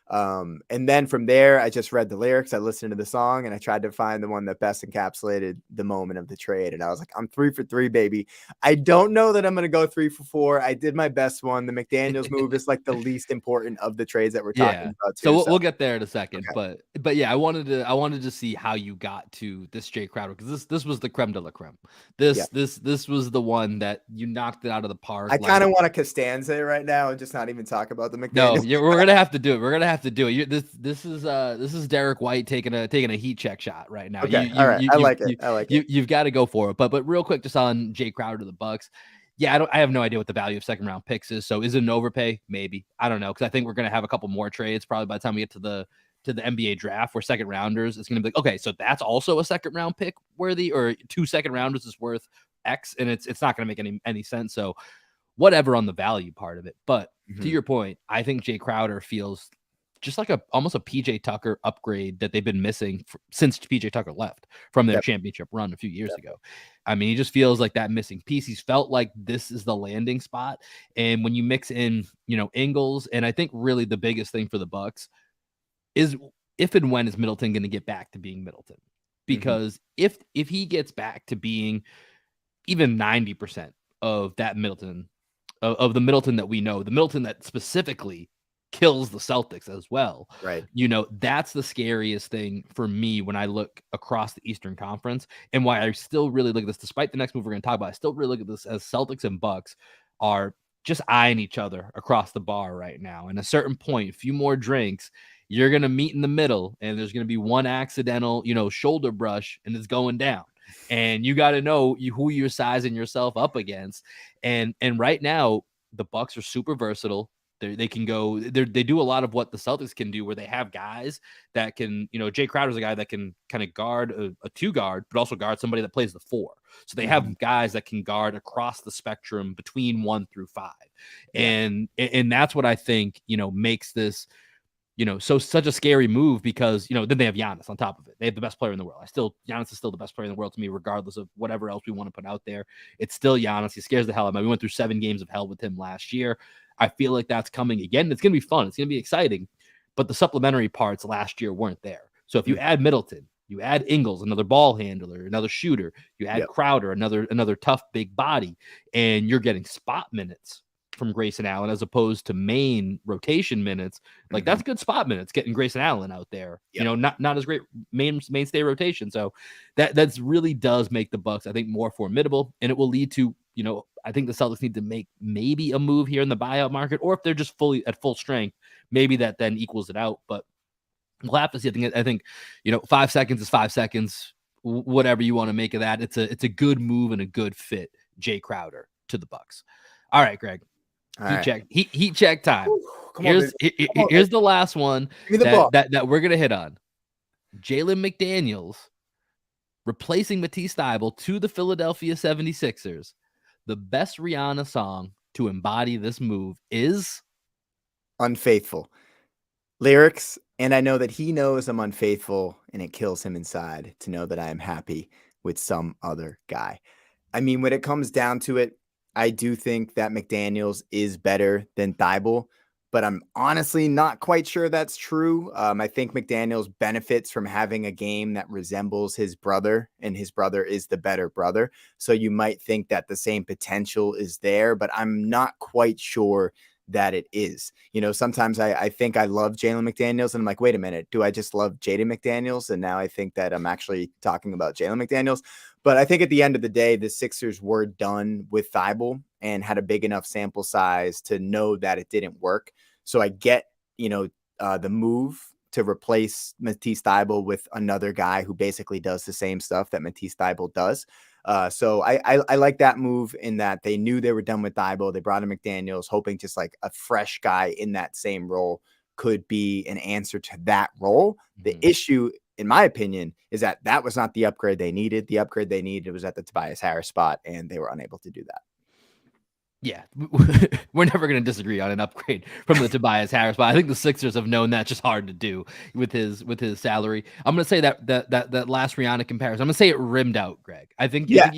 And then from there, I just read the lyrics, I listened to the song, and I tried to find the one that best encapsulated the moment of the trade. And I was like, I'm 3 for 3, baby. I don't know that I'm going to go 3 for 4. I did my best one. The McDaniels move is like the least important of the trades that we're talking about So too. we'll get there in a second, Okay. but yeah, I wanted to see how you got to this Jay Crowder, because this was the creme de la creme. Yeah. This was the one that you knocked it out of the park. I Like, kind of want to Costanza it right now and just not even talk about the no, McDaniels. we're gonna have to do it. We're gonna have to do it. This is Derek White taking a heat check shot right now. Okay. All right. I like it. I like it. You've got to go for it. But real quick, just on Jay Crowder to the Bucks. Yeah, I have no idea what the value of second round picks is. So is it an overpay? Maybe. I don't know, because I think we're gonna have a couple more trades probably by the time we get to the NBA draft, where second rounders, it's gonna be like, okay, so that's also a second round pick worthy, or 2 second rounders is worth X, and it's not gonna make any sense. So whatever on the value part of it. But to your point, I think Jay Crowder feels just like almost a PJ Tucker upgrade that they've been missing since PJ Tucker left from their championship run a few years ago. I mean, he just feels like that missing piece. He's felt like this is the landing spot. And when you mix in, Ingles, and I think really the biggest thing for the Bucks is if and when is Middleton going to get back to being Middleton? Because if he gets back to being even 90% of that Middleton, of the Middleton that we know, the Middleton that specifically kills the Celtics as well. Right. That's the scariest thing for me when I look across the Eastern Conference, and why I still really look at this, despite the next move we're going to talk about, I still really look at this as Celtics and Bucks are just eyeing each other across the bar right now. And at a certain point, a few more drinks, you're going to meet in the middle, and there's going to be one accidental, shoulder brush, and it's going down. And you got to know who you're sizing yourself up against. And right now, the Bucks are super versatile. They can go. They do a lot of what the Celtics can do, where they have guys that can. Jay Crowder's a guy that can kind of guard a 2 guard, but also guard somebody that plays the 4. So they have guys that can guard across the spectrum between 1 through 5, and that's what I think makes this. Such a scary move, because, then they have Giannis on top of it. They have the best player in the world. Giannis is still the best player in the world to me, regardless of whatever else we want to put out there. It's still Giannis. He scares the hell out of me. We went through 7 games of hell with him last year. I feel like that's coming again. It's going to be fun. It's going to be exciting. But the supplementary parts last year weren't there. So if you add Middleton, you add Ingles, another ball handler, another shooter, you add Crowder, another tough big body, and you're getting spot minutes from Grayson Allen as opposed to main rotation minutes. Like that's good spot minutes getting Grayson Allen out there. Not as great mainstay rotation. So that's really does make the Bucks, I think, more formidable, and it will lead to, I think the Celtics need to make maybe a move here in the buyout market, or if they're just fully at full strength, maybe that then equals it out. But we'll have to see. I think 5 seconds is 5 seconds. Whatever you want to make of that, it's a good move and a good fit. Jay Crowder to the Bucks. All right, Greg. Heat check time. Ooh, here's the last one that we're gonna hit on. Jalen McDaniels replacing Matisse Thybulle to the Philadelphia 76ers. The best Rihanna song to embody this move is Unfaithful. Lyrics, and I know that he knows I'm unfaithful, and it kills him inside to know that I am happy with some other guy. I mean, when it comes down to it, I do think that McDaniels is better than Thybulle, but I'm honestly not quite sure that's true. I think McDaniels benefits from having a game that resembles his brother, and his brother is the better brother. So you might think that the same potential is there, but I'm not quite sure that it is. Sometimes I think I love Jalen McDaniels, and I'm like, wait a minute, do I just love Jaden McDaniels? And now I think that I'm actually talking about Jalen McDaniels. But I think at the end of the day, the Sixers were done with Thybulle and had a big enough sample size to know that it didn't work. So I get, the move to replace Matisse Thybulle with another guy who basically does the same stuff that Matisse Thybulle does. So I like that move in that they knew they were done with Thybulle. They brought in McDaniels, hoping just like a fresh guy in that same role could be an answer to that role. The issue, in my opinion, is that was not the upgrade they needed. The upgrade they needed was at the Tobias Harris spot, and they were unable to do that. Yeah, we're never going to disagree on an upgrade from the Tobias Harris, but I think the Sixers have known that's just hard to do with his salary. I'm going to say that last Rihanna comparison, I'm going to say it rimmed out, Greg. I think you got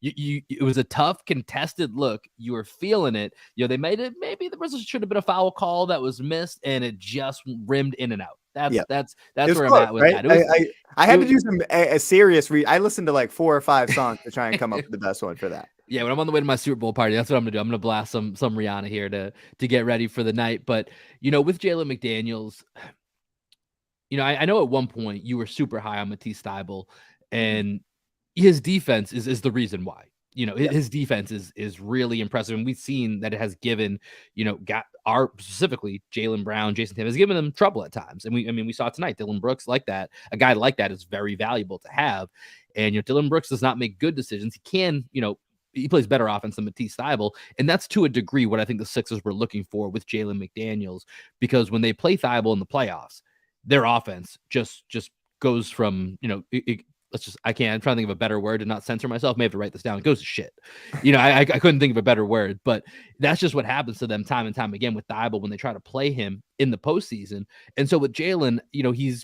it was a tough contested look. You were feeling it. They made it. Maybe there should have been a foul call that was missed, and it just rimmed in and out. Yeah. That's It was where I'm close, at with right? that. It was. I had to do a serious I listened to like 4 or 5 songs to try and come up with the best one for that. Yeah, when I'm on the way to my Super Bowl party, that's what I'm gonna do. I'm gonna blast some Rihanna here to get ready for the night. But with Jalen McDaniels, I know at one point you were super high on Matisse Thybulle, and his defense is the reason why. His defense is really impressive, and we've seen that it has given, got our specifically Jaylen Brown, Jason Tatum has given them trouble at times, and we saw it tonight. Dillon Brooks like that, a guy like that is very valuable to have, and Dillon Brooks does not make good decisions. He can, he plays better offense than Matisse Thybulle, and that's to a degree what I think the Sixers were looking for with Jalen McDaniels, because when they play Thybulle in the playoffs, their offense just goes from, I'm trying to think of a better word to not censor myself. May have to write this down. It goes to shit. I couldn't think of a better word, but that's just what happens to them time and time again with Thybulle when they try to play him in the postseason. And so with Jalen,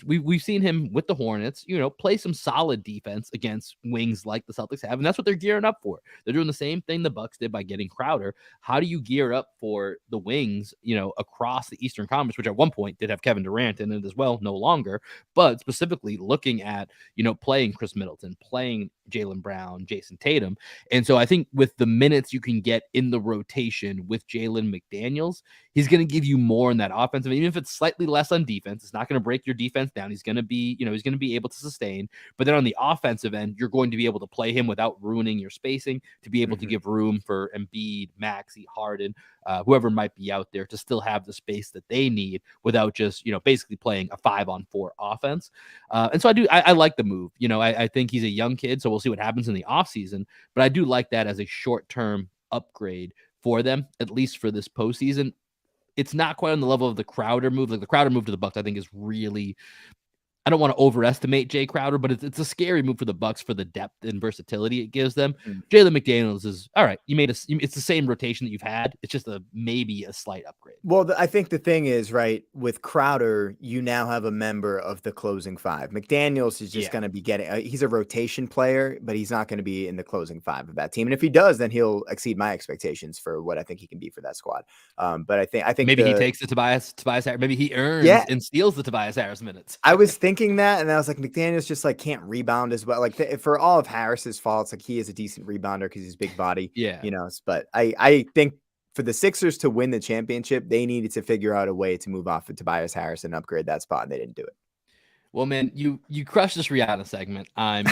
we've seen him with the Hornets, play some solid defense against wings like the Celtics have, and that's what they're gearing up for. They're doing the same thing the Bucks did by getting Crowder. How do you gear up for the wings, across the Eastern Conference, which at one point did have Kevin Durant in it as well, no longer, but specifically looking at, playing Chris Middleton, playing Jaylen Brown, Jason Tatum. And so I think with the minutes you can get in the rotation with Jalen McDaniels, he's going to give you more in that offensive. Even if it's slightly less on defense, it's not going to break your defense down. He's going to be, he's going to be able to sustain. But then on the offensive end, you're going to be able to play him without ruining your spacing, to be able to give room for Embiid, Maxey, Harden, whoever might be out there, to still have the space that they need without just, basically playing a 5-on-4 offense. And so I like the move. I think he's a young kid, so we'll see what happens in the offseason. But I do like that as a short-term upgrade for them, at least for this postseason. It's not quite on the level of the Crowder move. Like the Crowder move to the Bucks, I think is really, I don't want to overestimate Jay Crowder, but it's a scary move for the Bucks for the depth and versatility it gives them. Jalen McDaniels is all right. It's the same rotation that you've had. It's just maybe a slight upgrade. Well, I think the thing is, right, with Crowder, you now have a member of the closing 5. McDaniels is just going to be he's a rotation player, but he's not going to be in the closing 5 of that team. And if he does, then he'll exceed my expectations for what I think he can be for that squad. But I think maybe he takes the Tobias Harris. Maybe he earns and steals the Tobias Harris minutes. I was thinking that, and I was like, McDaniels just like can't rebound as well. Like for all of Harris's faults, like he is a decent rebounder because he's big body. But I think for the Sixers to win the championship, they needed to figure out a way to move off of Tobias Harris and upgrade that spot, and they didn't do it. Well, man, you crushed this Rihanna segment. I'm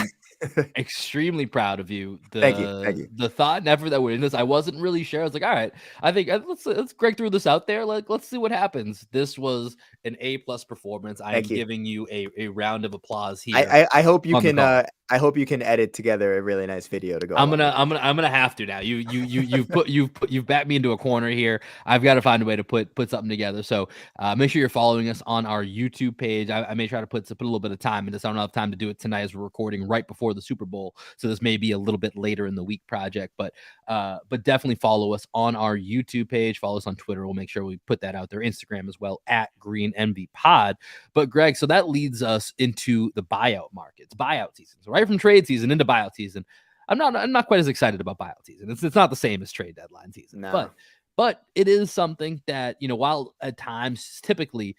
extremely proud of you. Thank you. The thought and effort that went into this, I wasn't really sure. I was like, all right, I think let's Greg threw this out there. Let's see what happens. This was an A+ performance. I am giving you a round of applause here. I hope you can. I hope you can edit together a really nice video to go. I'm gonna have to now. You've backed me into a corner here. I've got to find a way to put something together. So make sure you're following us on our YouTube page. I may try to put a little bit of time into this. I don't have time to do it tonight as we're recording right before the Super Bowl. So this may be a little bit later in the week project, but definitely follow us on our YouTube page. Follow us on Twitter. We'll make sure we put that out there. Instagram as well at Green Envy Pod. But Greg, so that leads us into the buyout markets, buyout season. So right from trade season into buyout season, I'm not quite as excited about buyout season. It's not the same as trade deadline season. No. But it is something that, while at times typically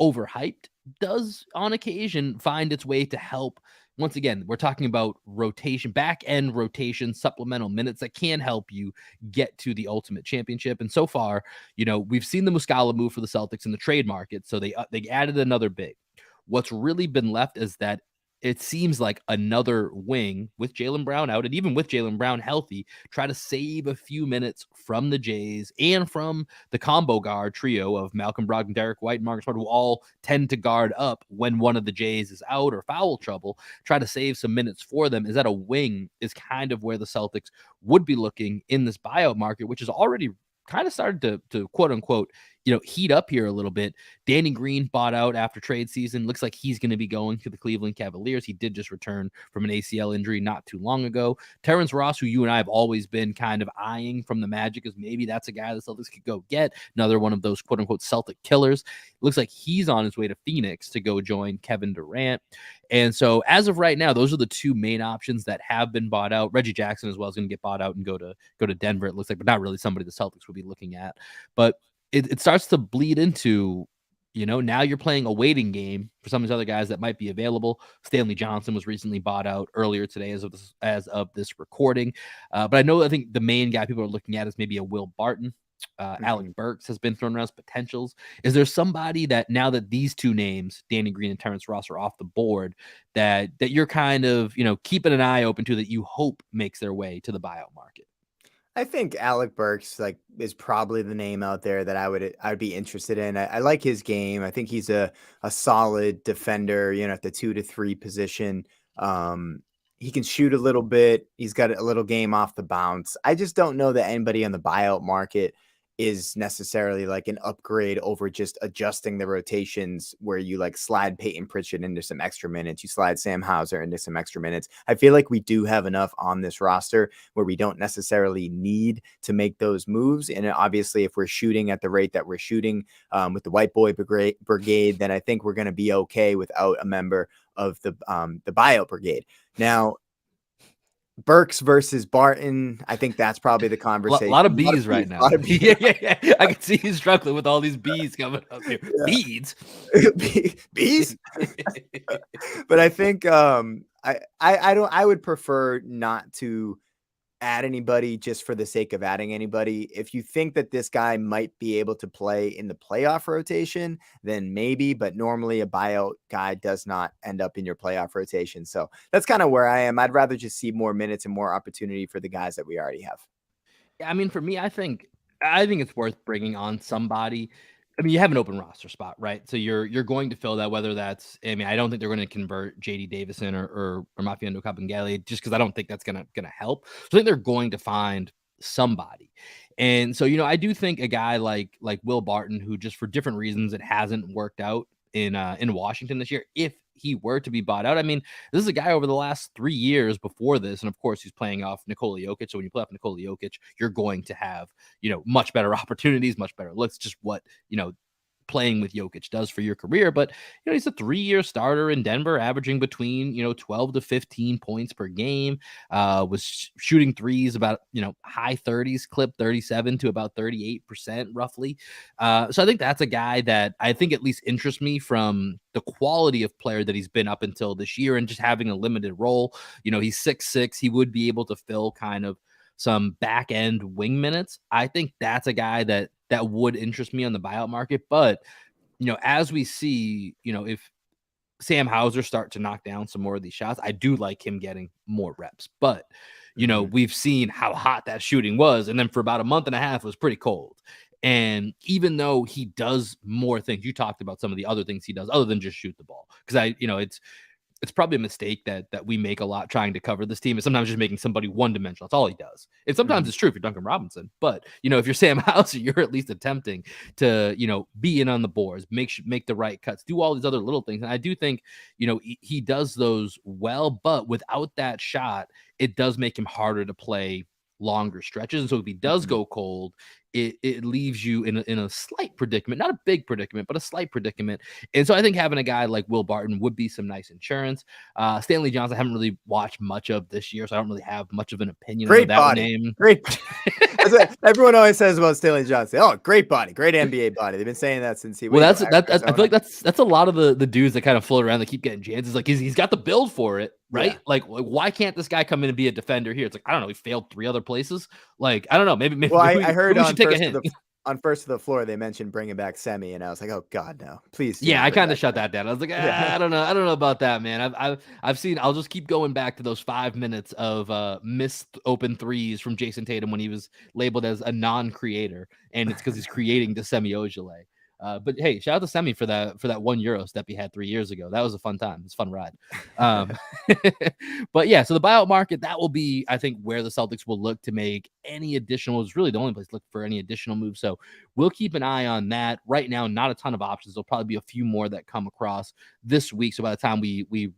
overhyped, does on occasion find its way to help. Once again, we're talking about rotation, back end rotation, supplemental minutes that can help you get to the ultimate championship. And so far, we've seen the Muscala move for the Celtics in the trade market. So they added another big. What's really been left is that it seems like another wing with Jaylen Brown out, and even with Jaylen Brown healthy, try to save a few minutes from the Jays and from the combo guard trio of Malcolm Brogdon, Derek White, and Marcus Smart, who all tend to guard up when one of the Jays is out or foul trouble. Try to save some minutes for them. Is that a wing is kind of where the Celtics would be looking in this buyout market, which is already kind of started to quote unquote heat up here a little bit. Danny Green bought out after trade season. Looks like he's going to be going to the Cleveland Cavaliers. He did just return from an ACL injury not too long ago. Terrence Ross, who you and I have always been kind of eyeing from the Magic, is maybe that's a guy the Celtics could go get. Another one of those quote unquote Celtic killers. Looks like he's on his way to Phoenix to go join Kevin Durant. And so as of right now, those are the two main options that have been bought out. Reggie Jackson as well is going to get bought out and go to Denver, it looks like, but not really somebody the Celtics would be looking at. But it starts to bleed into, now you're playing a waiting game for some of these other guys that might be available. Stanley Johnson was recently bought out earlier today as of this recording. But I think the main guy people are looking at is maybe a Will Barton. Alec Burks has been thrown around as potentials. Is there somebody that now that these two names, Danny Green and Terrence Ross, are off the board, that you're kind of, keeping an eye open to, that you hope makes their way to the buyout market? I think Alec Burks is probably the name out there that I would be interested in. I like his game. I think he's a solid defender, at the 2 to 3 position. He can shoot a little bit. He's got a little game off the bounce. I just don't know that anybody on the buyout market is necessarily like an upgrade over just adjusting the rotations where you like slide Peyton Pritchard into some extra minutes, you slide Sam Hauser into some extra minutes. I feel like we do have enough on this roster where we don't necessarily need to make those moves. And obviously, if we're shooting at the rate that we're shooting with the White Boy Brigade, then I think we're going to be okay without a member of the buyout brigade. Now, Burks versus Barton, I think that's probably the conversation. A lot of B's right now. Yeah. I can see you struggling with all these B's coming up here. Yeah. Bees? But I think I would prefer not to add anybody just for the sake of adding anybody. If you think that this guy might be able to play in the playoff rotation, then maybe, but normally a buyout guy does not end up in your playoff rotation. So that's kind of where I am. I'd rather just see more minutes and more opportunity for the guys that we already have. Yeah, I mean, for me, I think it's worth bringing on somebody. I mean, you have an open roster spot, right? So you're going to fill that, whether that's, I don't think they're going to convert JD Davison or Mafiando Kabengele, just because I don't think that's gonna help. So I think they're going to find somebody. And so, I do think a guy like Will Barton, who just for different reasons it hasn't worked out in Washington this year, if he were to be bought out. I mean, this is a guy over the last 3 years before this, and of course he's playing off Nikola Jokic. So when you play off Nikola Jokic, you're going to have, much better opportunities, much better looks, just what, playing with Jokic does for your career. But he's a 3-year starter in Denver, averaging between 12 to 15 points per game, was shooting threes about high 30s clip, 37 to about 38% roughly. So I think that's a guy that I think at least interests me from the quality of player that he's been up until this year, and just having a limited role. He's 6'6", he would be able to fill kind of some back end wing minutes. I think that's a guy that would interest me on the buyout market. But, as we see, if Sam Hauser start to knock down some more of these shots, I do like him getting more reps. But, we've seen how hot that shooting was. And then for about a month and a half, it was pretty cold. And even though he does more things, you talked about some of the other things he does other than just shoot the ball. Because it's probably a mistake that we make a lot trying to cover this team, is sometimes just making somebody one-dimensional. That's all he does. And sometimes it's true if you're Duncan Robinson, but if you're Sam Hauser, you're at least attempting to be in on the boards, make the right cuts, do all these other little things. And I do think he does those well, but without that shot, it does make him harder to play longer stretches. And so if he does go cold, it leaves you in a slight predicament, not a big predicament, but a slight predicament. And so I think having a guy like Will Barton would be some nice insurance. Stanley Johnson, I haven't really watched much of this year, so I don't really have much of an opinion on that name. Great. That's what everyone always says about Stanley Johnson. Oh, great body, great NBA body. They've been saying that since he was. Well, I feel like that's a lot of the dudes that kind of float around that keep getting chances. Like he's got the build for it, right? Yeah. Like why can't this guy come in and be a defender here? It's like, I don't know, he failed 3 other places. Like, I don't know, maybe. Well, I heard on First to the Floor they mentioned bringing back Semi, and I was like, oh god, no, please. Yeah, I kind of shut that down. I was like, I don't know about that, man. I've seen. I'll just keep going back to those 5 minutes of missed open threes from Jason Tatum when he was labeled as a non-creator, and it's because he's creating to Semi Ojeleye. But hey, shout out to Semi for that 1 Euro step he had 3 years ago. That was a fun time. It's a fun ride. But yeah, so the buyout market, that will be, I think, where the Celtics will look to make any additional. It's really the only place to look for any additional moves. So we'll keep an eye on that. Right now, not a ton of options. There'll probably be a few more that come across this week. So by the time we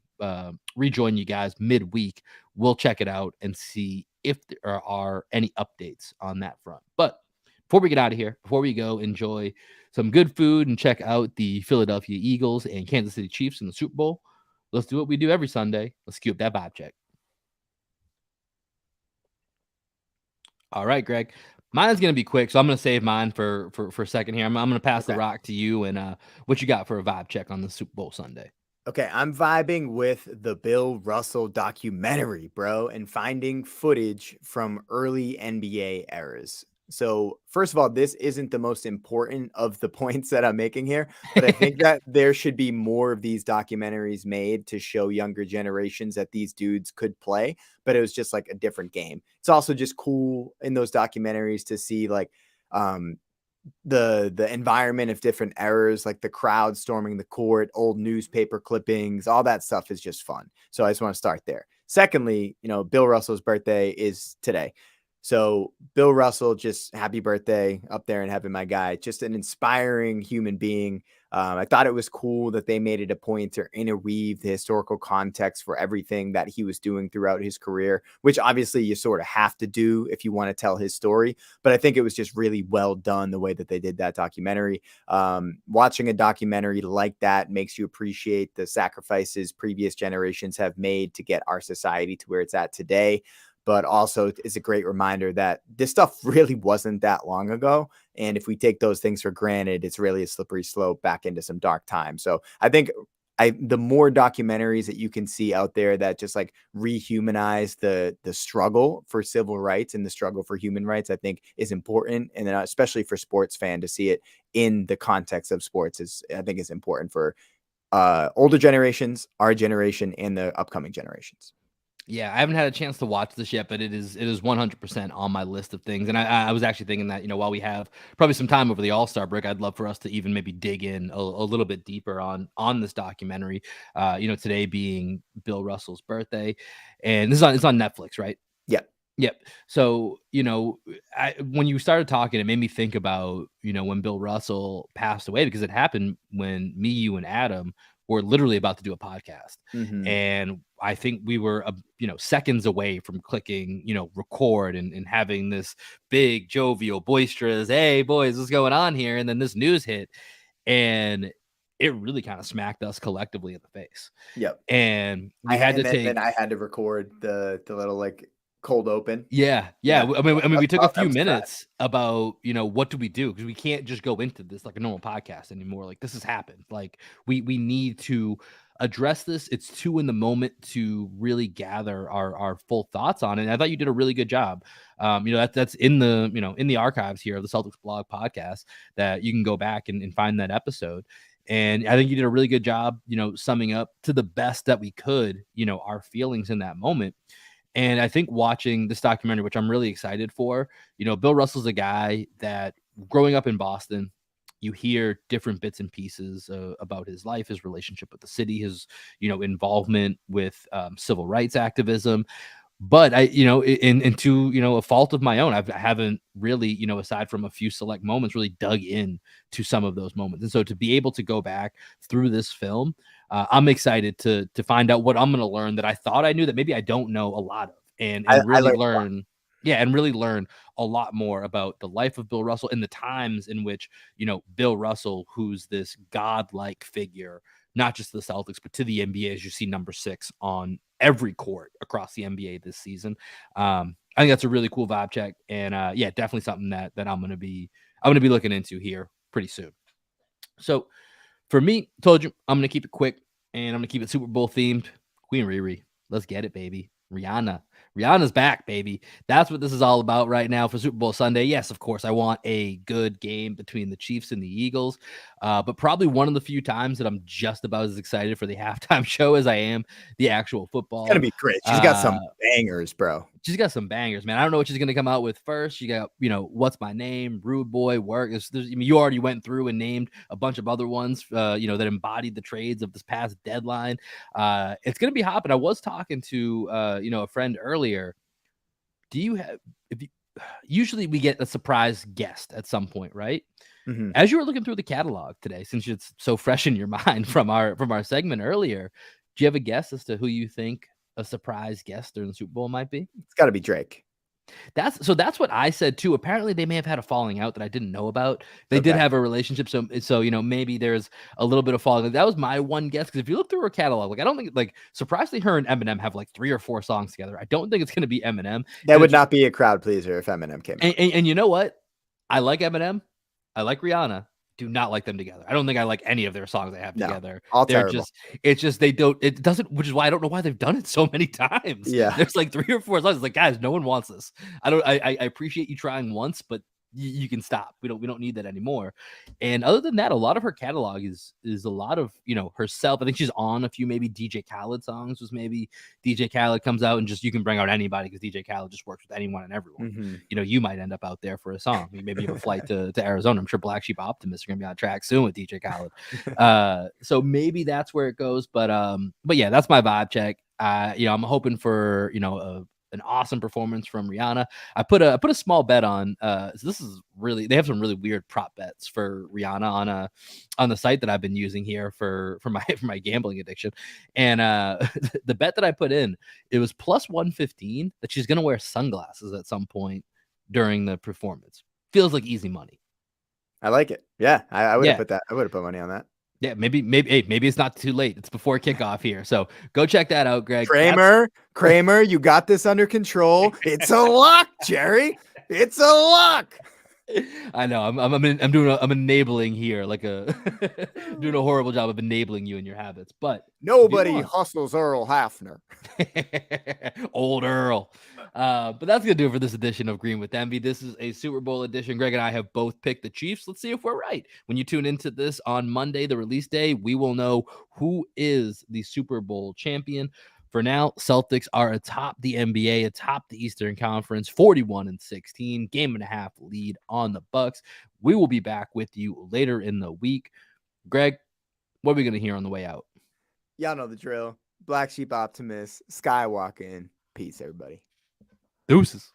rejoin you guys midweek, we'll check it out and see if there are any updates on that front. But before we get out of here, before we go enjoy some good food and check out the Philadelphia Eagles and Kansas City Chiefs in the Super Bowl, let's do what we do every Sunday. Let's cue up that vibe check. All right, Greg. Mine's going to be quick, so I'm going to save mine for a second here. I'm going to pass the rock to you, and what you got for a vibe check on the Super Bowl Sunday? Okay, I'm vibing with the Bill Russell documentary, bro, and finding footage from early NBA eras. So, first of all, this isn't the most important of the points that I'm making here, but I think that there should be more of these documentaries made to show younger generations that these dudes could play, but it was just like a different game. It's also just cool in those documentaries to see like the environment of different eras, like the crowd storming the court, old newspaper clippings, all that stuff is just fun. So I just want to start there. Secondly, Bill Russell's birthday is today. So Bill Russell, just happy birthday up there in heaven, my guy. Just an inspiring human being. I thought it was cool that they made it a point to interweave the historical context for everything that he was doing throughout his career, which obviously you sort of have to do if you want to tell his story. But I think it was just really well done the way that they did that documentary. Watching a documentary like that makes you appreciate the sacrifices previous generations have made to get our society to where it's at today. But also it's a great reminder that this stuff really wasn't that long ago. And if we take those things for granted, it's really a slippery slope back into some dark times. So I think the more documentaries that you can see out there that just like rehumanize the struggle for civil rights and the struggle for human rights, I think is important. And then especially for sports fan to see it in the context of sports I think is important for older generations, our generation, and the upcoming generations. Yeah, I haven't had a chance to watch this yet, but it is 100% on my list of things. And I was actually thinking that, while we have probably some time over the All-Star break, I'd love for us to even maybe dig in a little bit deeper on this documentary. Today being Bill Russell's birthday, and it's on Netflix, right? Yeah. Yep. So, when you started talking, it made me think about, when Bill Russell passed away, because it happened when me, you, and Adam were literally about to do a podcast. Mm-hmm. And I think we were, seconds away from clicking, record and having this big, jovial, boisterous, hey, boys, what's going on here? And then this news hit, and it really kind of smacked us collectively in the face. Yep. And I had to record the little like cold open. Yeah. I mean, we took a few minutes about, what do we do? Because we can't just go into this like a normal podcast anymore. Like, this has happened. Like, we need to address this. It's too in the moment to really gather our full thoughts on it. And I thought you did a really good job. That's in the, in the archives here of the Celtics blog podcast that you can go back and find that episode. And I think you did a really good job, summing up to the best that we could, our feelings in that moment. And I think watching this documentary, which I'm really excited for, Bill Russell's a guy that growing up in Boston, you hear different bits and pieces about his life, his relationship with the city, his, involvement with civil rights activism. But I, into a fault of my own, I haven't really, aside from a few select moments, really dug in to some of those moments. And so to be able to go back through this film, I'm excited to find out what I'm going to learn that I thought I knew that maybe I don't know a lot of, and really learn. Yeah, and really learn a lot more about the life of Bill Russell and the times in which, Bill Russell, who's this godlike figure, not just to the Celtics, but to the NBA, as you see number 6 on every court across the NBA this season. I think that's a really cool vibe check. And definitely something that I'm going to be looking into here pretty soon. So for me, told you, I'm going to keep it quick and I'm going to keep it Super Bowl themed. Queen Riri, let's get it, baby. Rihanna's back, baby. That's what this is all about right now for Super Bowl Sunday. Yes, of course, I want a good game between the Chiefs and the Eagles, but probably one of the few times that I'm just about as excited for the halftime show as I am the actual football. It's gonna be great. She's got some bangers, bro. she's got some bangers, man. I don't know what she's gonna come out with first. She got, What's My Name, Rude Boy, Work. You already went through and named a bunch of other ones, that embodied the trades of this past deadline. It's gonna be hopping. I was talking to, a friend earlier. Do you have? If you, usually we get a surprise guest at some point, right? Mm-hmm. As you were looking through the catalog today, since it's so fresh in your mind from our segment earlier, do you have a guess as to who you think a surprise guest during the Super Bowl might be? It's got to be Drake. That's what I said too. Apparently, they may have had a falling out that I didn't know about. They did Okay. have a relationship, so maybe there's a little bit of falling. That was my one guess, because if you look through her catalog, I don't think, surprisingly, her and Eminem have 3 or 4 songs together. I don't think it's going to be Eminem. That would not be a crowd pleaser if Eminem came out. And you know what? I like Eminem. I like Rihanna. Do not like them together. I don't think I like any of their songs they have together. All They're terrible. it's just it doesn't, which is why I don't know why they've done it so many times. Yeah. There's 3 or 4 songs. It's guys, no one wants this. I appreciate you trying once, but you can stop. We don't need that anymore. And other than that, a lot of her catalog is a lot of, herself. I think she's on a few maybe DJ Khaled songs. Was maybe DJ Khaled comes out and just, you can bring out anybody, because DJ Khaled just works with anyone and everyone. Mm-hmm. You might end up out there for a song. Maybe you have a flight to Arizona. I'm sure Black Sheep Optimists are gonna be on track soon with DJ Khaled. So maybe that's where it goes. But yeah, that's my vibe check. I'm hoping for an awesome performance from Rihanna. I put a small bet on. So this is really, they have some really weird prop bets for Rihanna on the site that I've been using here for my gambling addiction. And the bet that I put in, it was plus 115 that she's gonna wear sunglasses at some point during the performance. Feels like easy money. I like it. Yeah, I would have put that. I would have put money on that. Yeah, maybe it's not too late. It's before kickoff here, so go check that out, Greg. Kramer, you got this under control. It's a lock, Jerry. It's a lock. I know. I'm enabling here, doing a horrible job of enabling you in your habits. But nobody hustles Earl Hafner. Old Earl. But that's gonna do it for this edition of Green with Envy. This is a Super Bowl edition. Greg and I have both picked the Chiefs. Let's see if we're right. When you tune into this on Monday, the release day, we will know who is the Super Bowl champion. For now, Celtics are atop the NBA, atop the Eastern Conference, 41-16, game and a half lead on the Bucks. We will be back with you later in the week. Greg, what are we going to hear on the way out? Y'all know the drill. Black Sheep Optimist, Skywalking. Peace, everybody. Deuces.